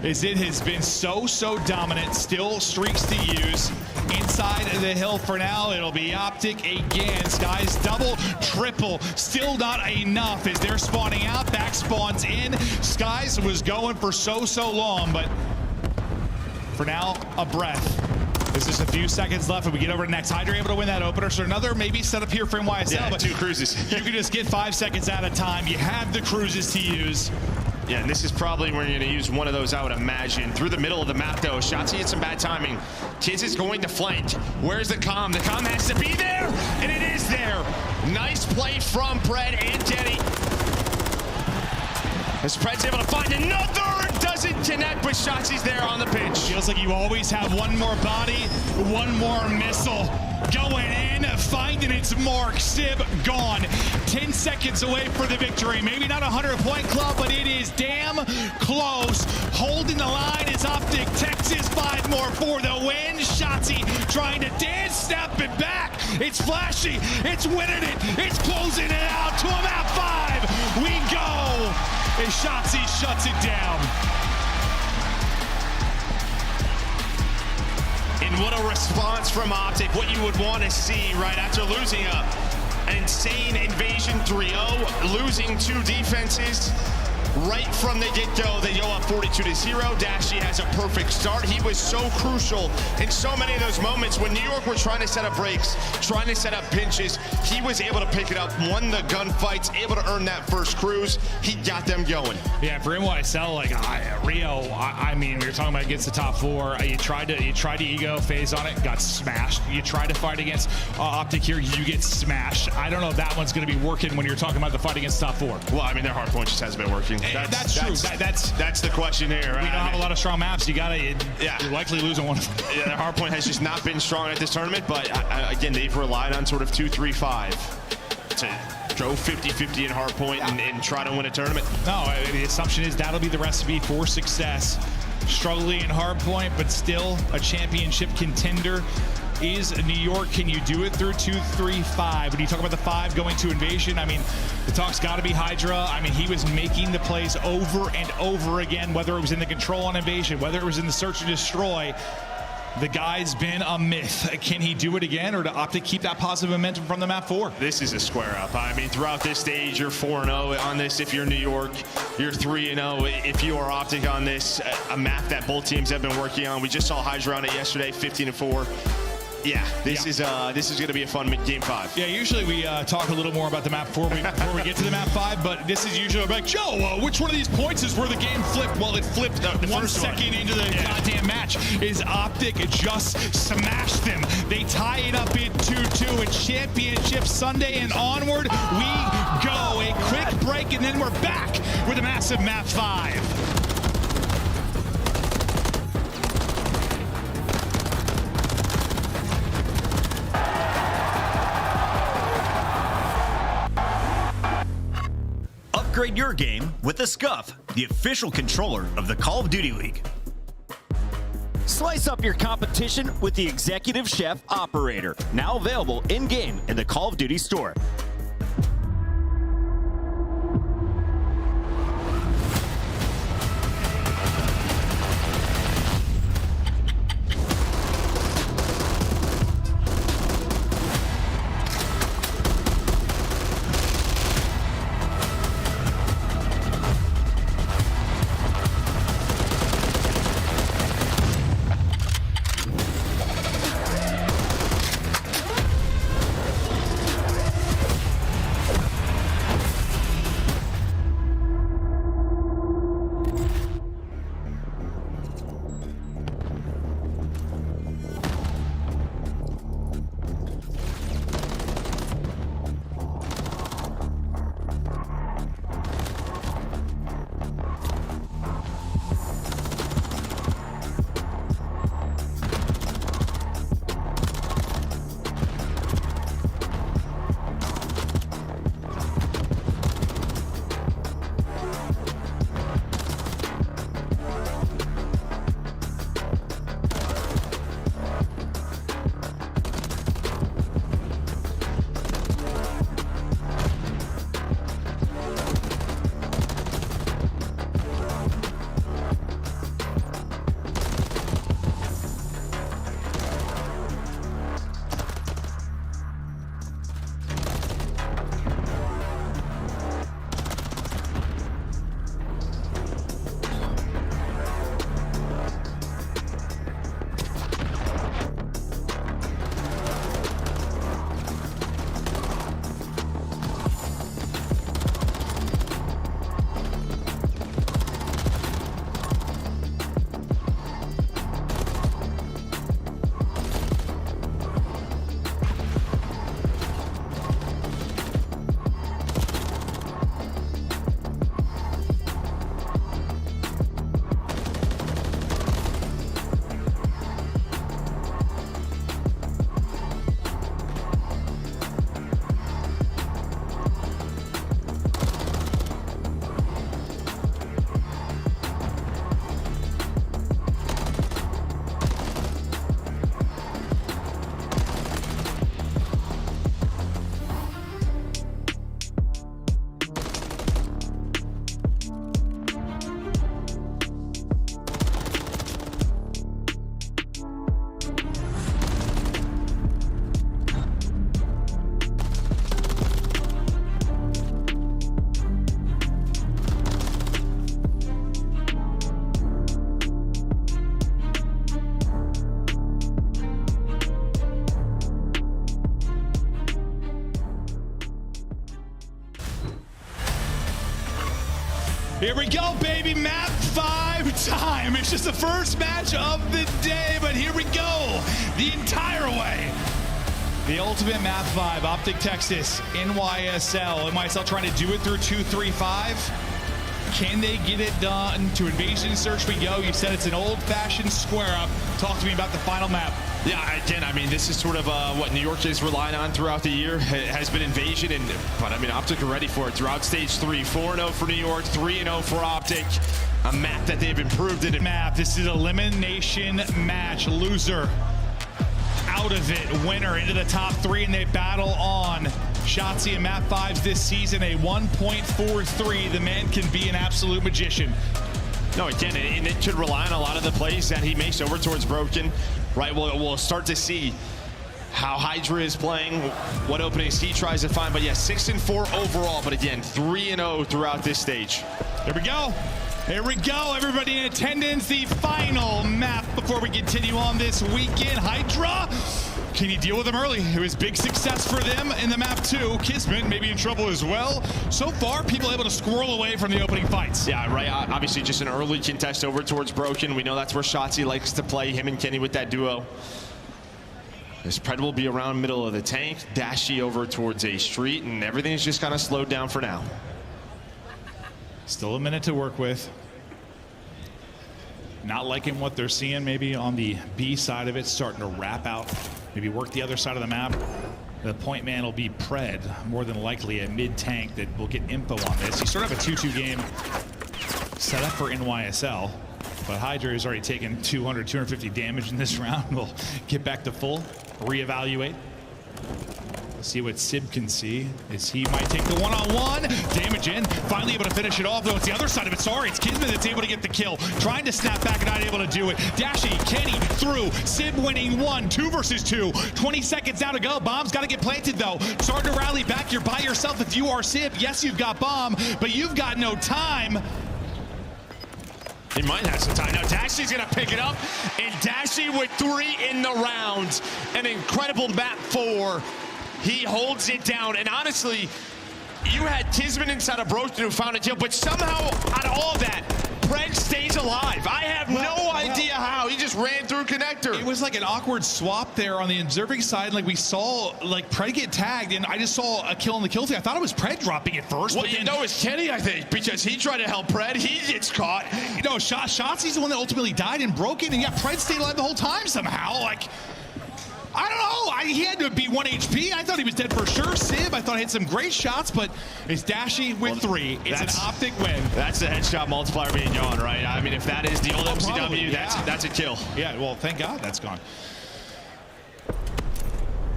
As it has been so dominant. Still streaks to use. Inside the hill for now, it'll be Optic again. Skies double, triple, still not enough as they're spawning out. Back spawns in. Skies was going for so long, but for now, a breath. There's just a few seconds left and we get over to next. Hydra able to win that opener, so another maybe setup here for NYSL. Yeah, but 2 Cruises. You can just get 5 seconds at a time. You have the Cruises to use. Yeah, and this is probably where you're going to use one of those, I would imagine. Through the middle of the map, though. Shotzzy had some bad timing. Kiz is going to flank. Where's the comm? The comm has to be there, and it is there. Nice play from Pred and Kenny. As Pred's able to find another, doesn't connect, but Shotzzy's there on the pinch. Feels like you always have one more body, one more missile. Going in, finding its mark. Sib gone. 10 seconds away for the victory. Maybe not a 100-point club, but it is damn close. Holding the line is Optic Texas. 5 more for the win. Shotzzy trying to dance, step it back. It's flashy. It's winning it. It's closing it out to a map 5. We go. And Shotzzy shuts it down. And what a response from Optic, what you would want to see right after losing an insane Invasion 3-0, losing 2 defenses. right from the get-go. They go up 42-0. Dashy has a perfect start. He was so crucial in so many of those moments when New York were trying to set up breaks, trying to set up pinches. He was able to pick it up, won the gunfights, able to earn that first cruise. He got them going. Yeah, for NYSL, like Rio, I mean, we were talking about against the top four. You tried to ego phase on it, got smashed. You tried to fight against Optic here, you get smashed. I don't know if that one's going to be working when you're talking about the fight against top four. Well, I mean, their hard point just hasn't been working. That's true. That's the question here. Right? We don't have a lot of strong maps. You're likely losing one. Yeah, their hard point has just not been strong at this tournament, but again, they've relied on sort of 2-3-5 to go 50-50 in hard point and try to win a tournament. No, the assumption is that'll be the recipe for success. Struggling in hard point, but still a championship contender is New York. Can you do it through 2-3-5? When you talk about the 5 going to Invasion, I mean, the talk's got to be Hydra. I mean, he was making the plays over and over again, whether it was in the control on Invasion, whether it was in the search and destroy. The guy's been a myth. Can he do it again, or to Optic keep that positive momentum from the map 4? This is a square up. I mean, throughout this stage, you're 4-0 on this if you're New York. You're 3-0 if you are Optic on this. A map that both teams have been working on. We just saw Hydra on it yesterday, 15-4. Yeah, this is going to be a fun game 5. Yeah, usually we talk a little more about the map 4 before we get to the map 5, but this is usually like, Joe, which one of these points is where the game flipped? Well, it flipped 1 second into the goddamn match. Is Optic just smashed them? They tie it up in 2-2 and Championship Sunday and onward we go. A quick break and then we're back with a massive map 5. Upgrade your game with the Scuf, the official controller of the Call of Duty League. Slice up your competition with the Executive Chef Operator, now available in-game in the Call of Duty store. Here we go, baby. Map 5 time. It's just the first match of the day, but here we go. The entire way. The ultimate map 5, Optic Texas, NYSL. NYSL trying to do it through 2-3-5. Can they get it done? To Invasion Search we go. You said it's an old-fashioned square up. Talk to me about the final map. Yeah, again, I mean, this is sort of what New York is relying on throughout the year. It has been Invasion, but I mean, Optic are ready for it throughout stage 3. 4-0 for New York, 3-0 for Optic. A map that they've improved in. Map. This is elimination match. Loser out of it. Winner into the top 3, and they battle on. Shotzzy and Map 5's this season, a 1.43. The man can be an absolute magician. No, again, and it could rely on a lot of the plays that he makes over towards Broken. Right, we'll start to see how Hydra is playing, what openings he tries to find. But yeah, 6-4 overall, but again, 3-0 throughout this stage. Here we go. Here we go, everybody in attendance. The final map before we continue on this weekend. Hydra, can you deal with them early? It was big success for them in the map 2. Kismet maybe in trouble as well. So far, people able to squirrel away from the opening fights. Yeah, right. Obviously, just an early contest over towards Broken. We know that's where Shotzzy likes to play, him and Kenny with that duo. This Pred will be around middle of the tank. Dashy over towards a street, and everything's just kind of slowed down for now. Still a minute to work with. Not liking what they're seeing maybe on the B side of it, starting to wrap out, maybe work the other side of the map. The point man will be Pred, more than likely a mid-tank that will get info on this. You sort of have a 2-2 game set up for NYSL, but Hydra has already taken 200, 250 damage in this round. We'll get back to full, reevaluate. Let's see what Sib can see, as he might take the one-on-one. Damage in, finally able to finish it off, though it's the other side of it. Sorry, it's Kismet that's able to get the kill. Trying to snap back and not able to do it. Dashy, Kenny through, Sib winning 1, 2 versus 2. 20 seconds now to go. Bomb's got to get planted, though. Starting to rally back. You're by yourself if you are Sib. Yes, you've got Bomb, but you've got no time. He might have some time. Now Dashy's gonna pick it up, and Dashy with 3 in the round. An incredible map 4. He holds it down, and honestly, you had Kismet inside of Broken who found a kill, but somehow out of all that, Pred stays alive. I have no idea how. He just ran through connector. It was like an awkward swap there on the observing side. Like we saw, like Pred get tagged, and I just saw a kill on the kill feed. I thought it was Pred dropping it first. Well, but then, no, it's Kenny, I think, because he tried to help Pred. He gets caught. You know, Shotzi's the one that ultimately died and Broken, and yeah, Pred stayed alive the whole time somehow. Like, I don't know. He had to be 1 HP. I thought he was dead for sure. Sib, I thought he had some great shots, but it's Dashy with 3. It's an Optic win. That's the headshot multiplier being gone, right? I mean, if that is the old MCW, probably, that's a kill. Yeah, well, thank God that's gone.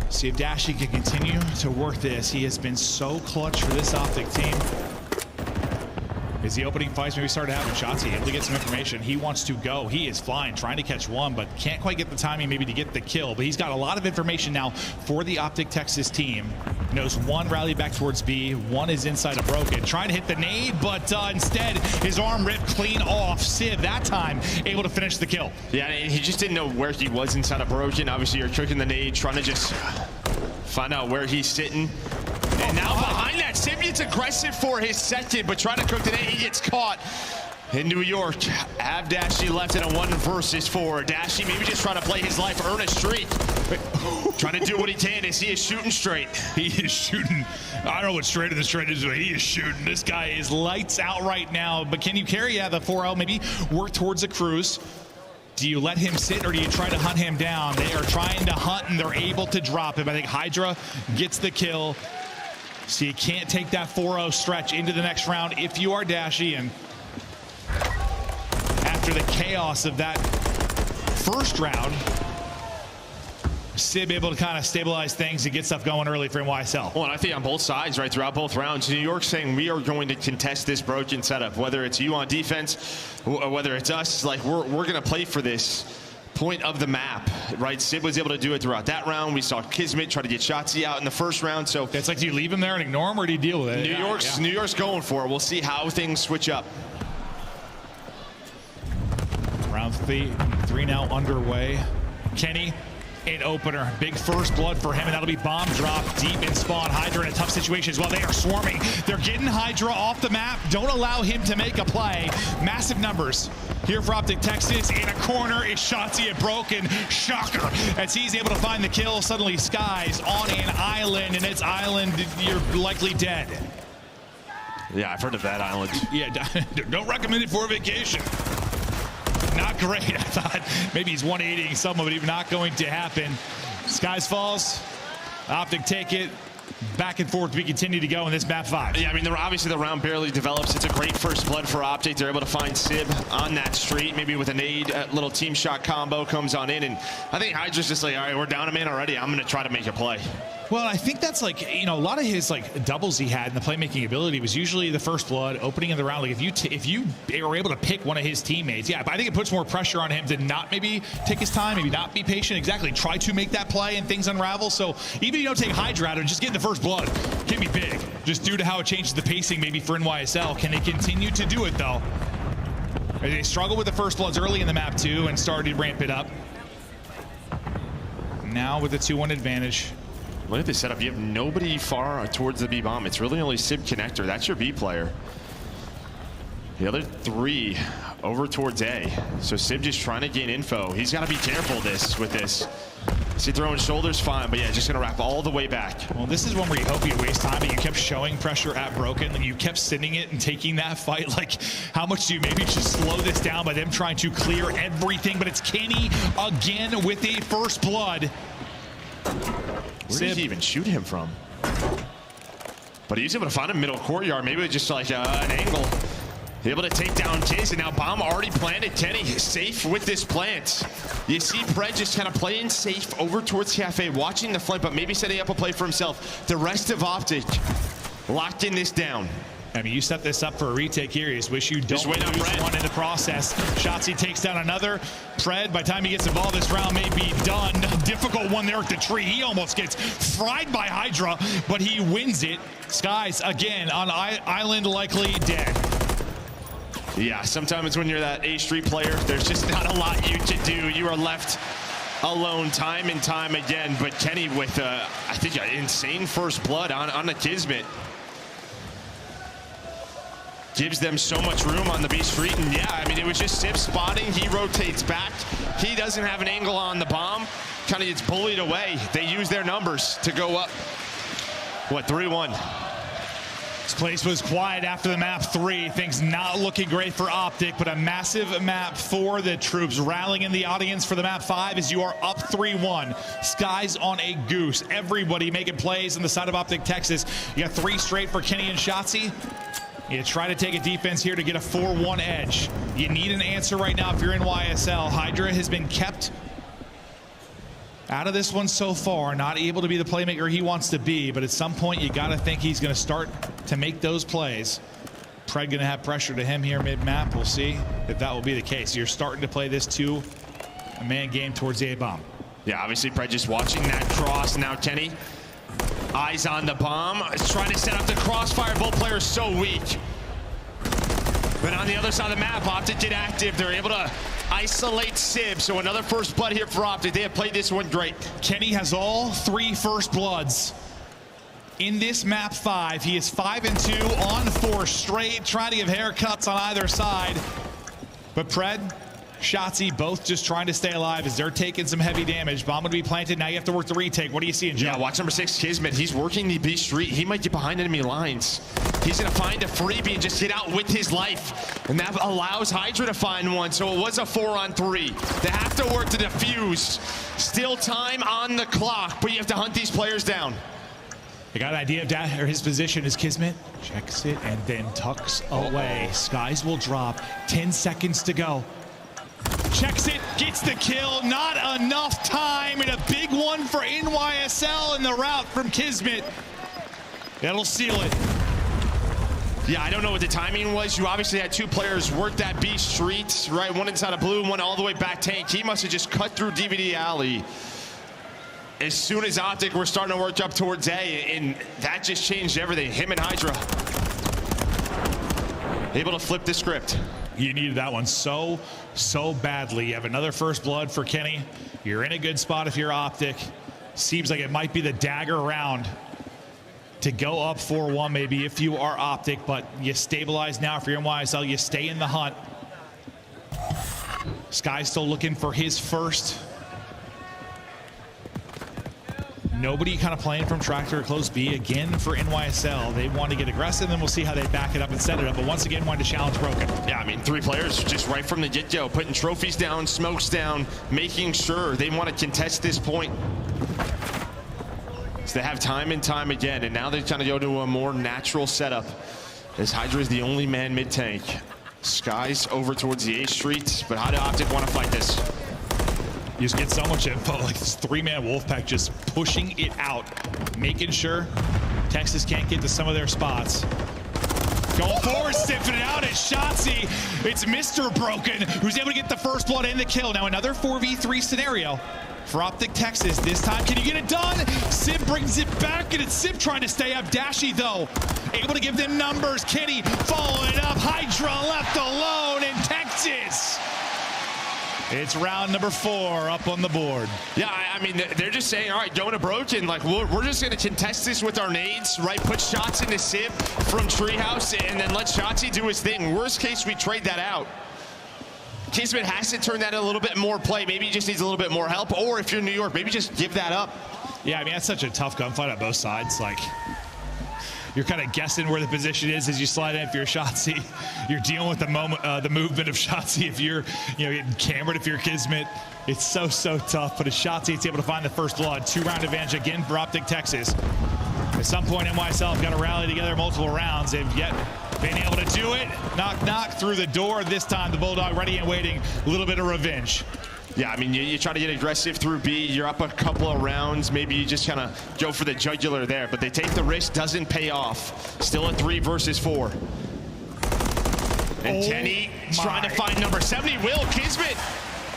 See if Dashy can continue to work this. He has been so clutch for this Optic team. As the opening fights maybe started having Shotzzy able to get some information. He wants to go. He is flying, trying to catch one, but can't quite get the timing maybe to get the kill. But he's got a lot of information now for the Optic Texas team. Knows 1 rally back towards B, 1 is inside of Broken. Trying to hit the nade, but instead his arm ripped clean off. Sib, that time, able to finish the kill. Yeah, and he just didn't know where he was inside of Broken. Obviously, you're cooking the nade, trying to just find out where he's sitting. And now behind that, Sib gets aggressive for his second, but trying to cook the nade, he gets caught. In New York, have Dashy left in a 1 versus 4. Dashy maybe just trying to play his life, earn a streak. Trying to do what he can as he is shooting straight. He is shooting. I don't know what straight of the straight is, but he is shooting. This guy is lights out right now. But can you carry the 4L, maybe work towards a cruise? Do you let him sit or do you try to hunt him down? They are trying to hunt and they're able to drop him. I think Hydra gets the kill. So you can't take that 4-0 stretch into the next round if you are Dashy. And after the chaos of that first round, Sib able to kind of stabilize things and get stuff going early for NYSL. Well, and I think on both sides, right, throughout both rounds, New York saying we are going to contest this Broken setup, whether it's you on defense, whether it's us, like we're going to play for this point of the map, right? Sib was able to do it throughout that round. We saw Kismet try to get Shotzzy out in the first round. So it's like, do you leave him there and ignore him, or do you deal with it? New York's going for it. We'll see how things switch up. Round three now underway. Kenny an opener. Big first blood for him, and that'll be bomb drop deep in spawn. Hydra in a tough situation as well. They are swarming. They're getting Hydra off the map. Don't allow him to make a play. Massive numbers here for Optic Texas. In a corner is Shotzzy, a broken shocker as he's able to find the kill. Suddenly Skies on an island, and it's island, you're likely dead. Yeah, I've heard of that island. Yeah, don't recommend it for a vacation. Not great. I thought maybe he's 180ing someone, but not going to happen. Skies falls. Optic take it. Back and forth we continue to go in this map 5. Yeah, I mean, obviously the round barely develops. It's a great first blood for Optic. They're able to find Sib on that street, maybe with a nade, a little team shot combo comes on in, and I think Hydra's just like, all right, we're down a man already. I'm going to try to make a play. Well, I think that's like, you know, a lot of his like doubles he had in the playmaking ability was usually the first blood, opening of the round. Like if you were able to pick one of his teammates, yeah, but I think it puts more pressure on him to not maybe take his time, maybe not be patient, exactly, try to make that play and things unravel. So even if you don't take Hydra out of it, just get the first blood can be big, just due to how it changes the pacing maybe for NYSL. Can they continue to do it though? They struggled with the first bloods early in the map too and started to ramp it up. Now with the 2-1 advantage. Look at this setup. You have nobody far towards the B bomb. It's really only Sib Connector. That's your B player. The other 3 over towards A. So Sib just trying to gain info. He's got to be careful with this. See, throwing shoulders fine, but yeah, just gonna wrap all the way back. Well, this is one where you hope you waste time, but you kept showing pressure at Broken, and you kept sending it and taking that fight. Like, how much do you maybe just slow this down by them trying to clear everything? But it's Kenny again with a first blood. Where did he even shoot him from? But he's able to find a middle courtyard. Maybe just like an angle. Able to take down Kiz, and now bomb already planted. Kenny safe with this plant. You see Pred just kind of playing safe over towards Cafe, watching the flank, but maybe setting up a play for himself. The rest of Optic locking this down. I mean, you set this up for a retake here. You just wish you don't lose one in the process. Shotzzy takes down another. Pred, by the time he gets involved, this round may be done. Difficult one there at the tree. He almost gets fried by Hydra, but he wins it. Skies, again, on island, likely dead. Yeah, sometimes when you're that A Street player, there's just not a lot you can do. You are left alone time and time again. But Kenny with, I think, an insane first blood on the Kismet. Gives them so much room on the B Street. And yeah, I mean, it was just Sib spotting. He rotates back. He doesn't have an angle on the bomb. Kind of gets bullied away. They use their numbers to go up. What, 3-1? This place was quiet after the map 3. Things not looking great for Optic, but a massive map for the troops rallying in the audience for the map 5 as you are up 3-1. Skies on a goose. Everybody making plays on the side of Optic Texas. You got 3 straight for Kenny and Shotzzy. You try to take a defense here to get a 4-1 edge. You need an answer right now if you're NYSL. Hydra has been kept out of this one so far, not able to be the playmaker he wants to be, but at some point you got to think he's going to start to make those plays. Pred going to have pressure to him here mid-map. We'll see if that will be the case. You're starting to play this a man game towards A-bomb. Yeah, obviously Pred just watching that cross. Now Kenny, eyes on the bomb, trying to set up the crossfire. Both players so weak. But on the other side of the map, Optic get active. They're able to isolate Sib. So another first blood here for Optic. They have played this one great. Kenny has all 3 first bloods in this map 5. He is 5-2 on 4 straight, trying to give haircuts on either side. But Pred, Shotzzy, both just trying to stay alive as they're taking some heavy damage. Bomb would be planted. Now you have to work the retake. What do you see in Joe? Yeah, watch number 6, Kismet. He's working the B Street. He might get behind enemy lines. He's going to find a freebie and just get out with his life. And that allows Hydra to find one. So it was a 4-on-3. They have to work to defuse. Still time on the clock, but you have to hunt these players down. I got an idea of that, or his position is Kismet. Checks it and then tucks away. Skies will drop. 10 seconds to go. Checks it, gets the kill, not enough time, and a big one for NYSL in the route from Kismet. That'll seal it. Yeah, I don't know what the timing was. You obviously had 2 players work that B Street, right? One inside of blue and one all the way back tank. He must have just cut through DVD Alley. As soon as Optic were starting to work up towards A, and that just changed everything. Him and Hydra able to flip the script. You needed that one so badly. You have another first blood for Kenny. You're in a good spot if you're Optic. Seems like it might be the dagger round to go up 4-1 maybe if you are Optic, but you stabilize now for your NYSL. You stay in the hunt. Sky's still looking for his first. Nobody kind of playing from tractor or close B again for NYSL. They want to get aggressive, and we'll see how they back it up and set it up. But once again, wanted to challenge Broken. Yeah, I mean, 3 players just right from the get-go, putting trophies down, smokes down, making sure they want to contest this point. So they have time and time again, and now they're trying to go to a more natural setup as Hydra is the only man mid-tank. Sky's over towards the A Street, but how do Optic want to fight this? You just get so much info, like this 3-man Wolfpack just pushing it out, making sure Texas can't get to some of their spots. Going forward, stiffing it out, it's Shotzzy. It's Mr. Broken who's able to get the first blood and the kill. Now another 4v3 scenario for Optic Texas. This time, can you get it done? Sib brings it back, and it's Sib trying to stay up. Dashy, though, able to give them numbers. Kenny following it up. Hydra left alone in Texas. It's round number 4 up on the board. Yeah, I mean, they're just saying, all right, going to Broken, like, we're just going to contest this with our nades, right? Put shots into Sib from Treehouse, and then let Shotzzy do his thing. Worst case, we trade that out. Kismet has to turn that a little bit more play. Maybe he just needs a little bit more help. Or if you're New York, maybe just give that up. Yeah, I mean, that's such a tough gunfight on both sides. Like, you're kind of guessing where the position is as you slide in. If you're Shotzzy, you're dealing with the moment, the movement of Shotzzy. If you're, getting cambered, if you're Kismet, it's so tough. But as Shotzzy, it's able to find the first blood. 2-round advantage again for Optic Texas. At some point, NYSL have got to rally together multiple rounds. They've yet been able to do it. Knock through the door. This time, the Bulldog ready and waiting. A little bit of revenge. Yeah, I mean, you try to get aggressive through B. You're up a couple of rounds. Maybe you just kind of go for the jugular there. But they take the risk. Doesn't pay off. Still a 3 versus 4. And Kenny trying to find number 70. Will Kismet.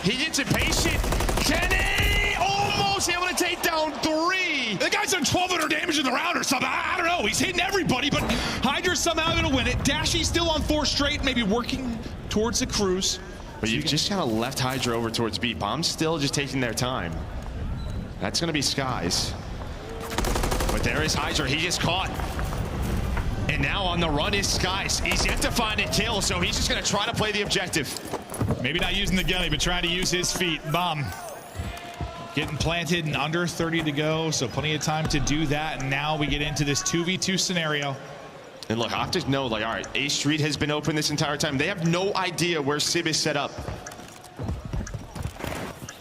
He gets impatient. Kenny almost able to take down 3. The guy's done 1,200 damage in the round or something. I don't know. He's hitting everybody, but Hydra's somehow going to win it. Dashy's still on 4 straight, maybe working towards the cruise. But you've just kind of left Hydra over towards B. Bomb's still just taking their time. That's going to be Skies. But there is Hydra. He gets caught. And now on the run is Skies. He's yet to find a kill, so he's just going to try to play the objective. Maybe not using the gun, but trying to use his feet. Bomb getting planted and under 30 to go, so plenty of time to do that. And now we get into this 2v2 scenario. And look, Optic know, like, all right, A Street has been open this entire time. They have no idea where Sib is set up.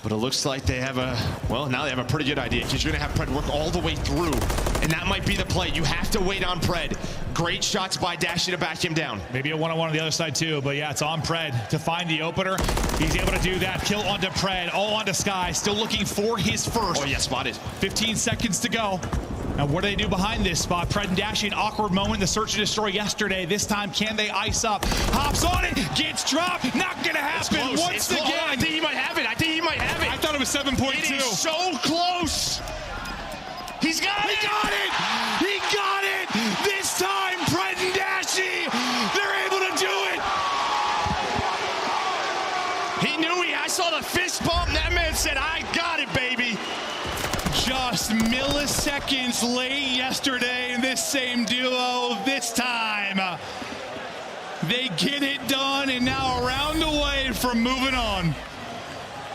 But it looks like they have now they have a pretty good idea, because you're going to have Pred work all the way through. And that might be the play. You have to wait on Pred. Great shots by Dashy to back him down. Maybe a one-on-one on the other side too, but yeah, it's on Pred to find the opener. He's able to do that. Kill onto Pred, all onto Sky. Still looking for his first. Oh yeah, spotted. 15 seconds to go. Now, what do they do behind this spot? Pred and Dashy, an awkward moment. The search and destroy yesterday. This time, can they ice up? Hops on it, gets dropped. Not going to happen once again. I think he might have it. I thought it was 7.2. It is so close. He's got it. He got it. This time, Pred and Dashy, they're able to do it. He knew I saw the fist pump. That man said, I got it, baby. Just milliseconds late yesterday in this same duo. This time, they get it done, and now a round away from moving on.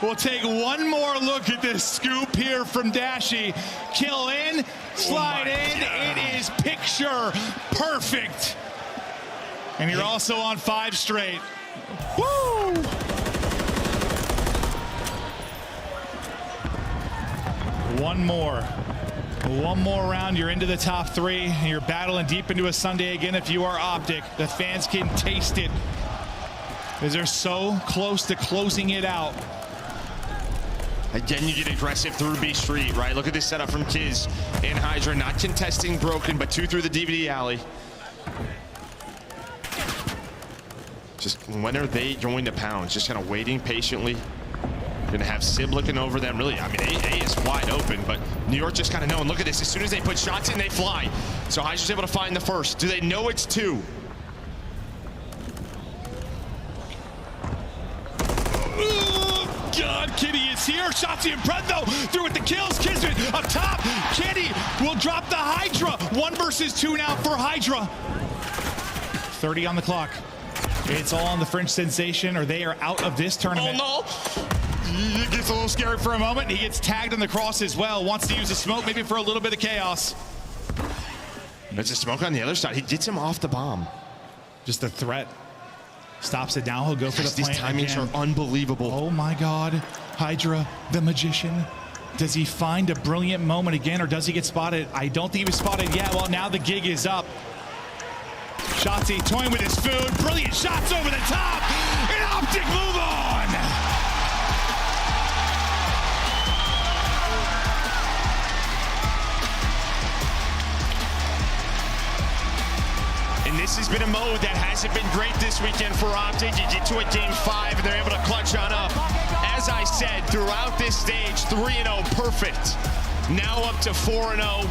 We'll take one more look at this scoop here from Dashy. Kill in, slide in. It is picture perfect. And you're also on 5 straight. Woo! One more round, you're into the top 3. You're battling deep into a Sunday again if you are Optic. The fans can taste it as they're so close to closing it out. Again, you get aggressive through B Street, right? Look at this setup from Kiz and Hydra. Not contesting Broken, but 2 through the DVD alley. Just when are they going to pound? Just kind of waiting patiently. Gonna have Sib looking over them. Really, I mean, A is wide open, but New York just kind of knowing. Look at this. As soon as they put shots in, they fly. So Hydra's able to find the first. Do they know it's 2? Kenny is here. Shotzi and Pred, though, through with the kills. Kismet up top. Kenny will drop the Hydra. 1 versus 2 now for Hydra. 30 on the clock. It's all on the French Sensation, or they are out of this tournament. Oh, no. It gets a little scary for a moment. He gets tagged on the cross as well. Wants to use a smoke, maybe for a little bit of chaos. There's a smoke on the other side. He gets him off the bomb. Just a threat. Stops it now. He'll go for the These plant timings again. are unbelievable. Oh my God. Hydra, the magician. Does he find a brilliant moment again, or does he get spotted? I don't think he was spotted yet. Well, now the gig is up. Shotzi toying with his food. Brilliant shots over the top. An optic move on. And this has been a mode that hasn't been great this weekend for Optic. You get to a game 5 and they're able to clutch on up. As I said, throughout this stage, 3-0 perfect. Now up to 4-0.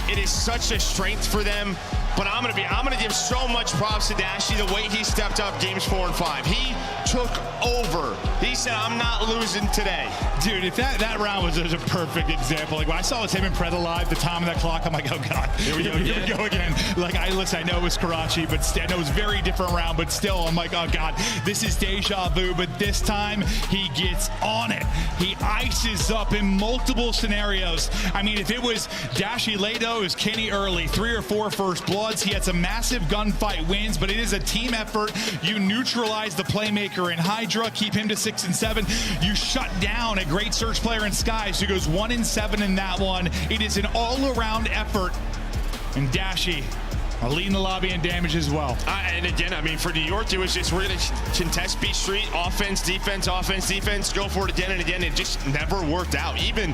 It is such a strength for them. But I'm gonna give so much props to Dashy the way he stepped up games 4 and 5. He took over. He said, I'm not losing today. Dude, if that round was a perfect example. Like when I saw it was him and Pred alive, the time of that clock, I'm like, oh God, here we go again. Like I know it was Karachi, but I know it was a very different round, but still, I'm like, oh God, this is deja vu. But this time he gets on it. He ices up in multiple scenarios. I mean, if it was Dashy Lado, it was Kenny early, 3 or 4 first bloods. He had some massive gunfight wins, but it is a team effort. You neutralize the playmaker in Hydra, keep him to 6 and 7. You shut down a great search player in Skies who goes 1 and 7 in that one. It is an all-around effort. And Dashy leading the lobby in damage as well. And again, I mean, for New York, it was just really contest B Street, offense, defense, go for it again and again. It just never worked out. Even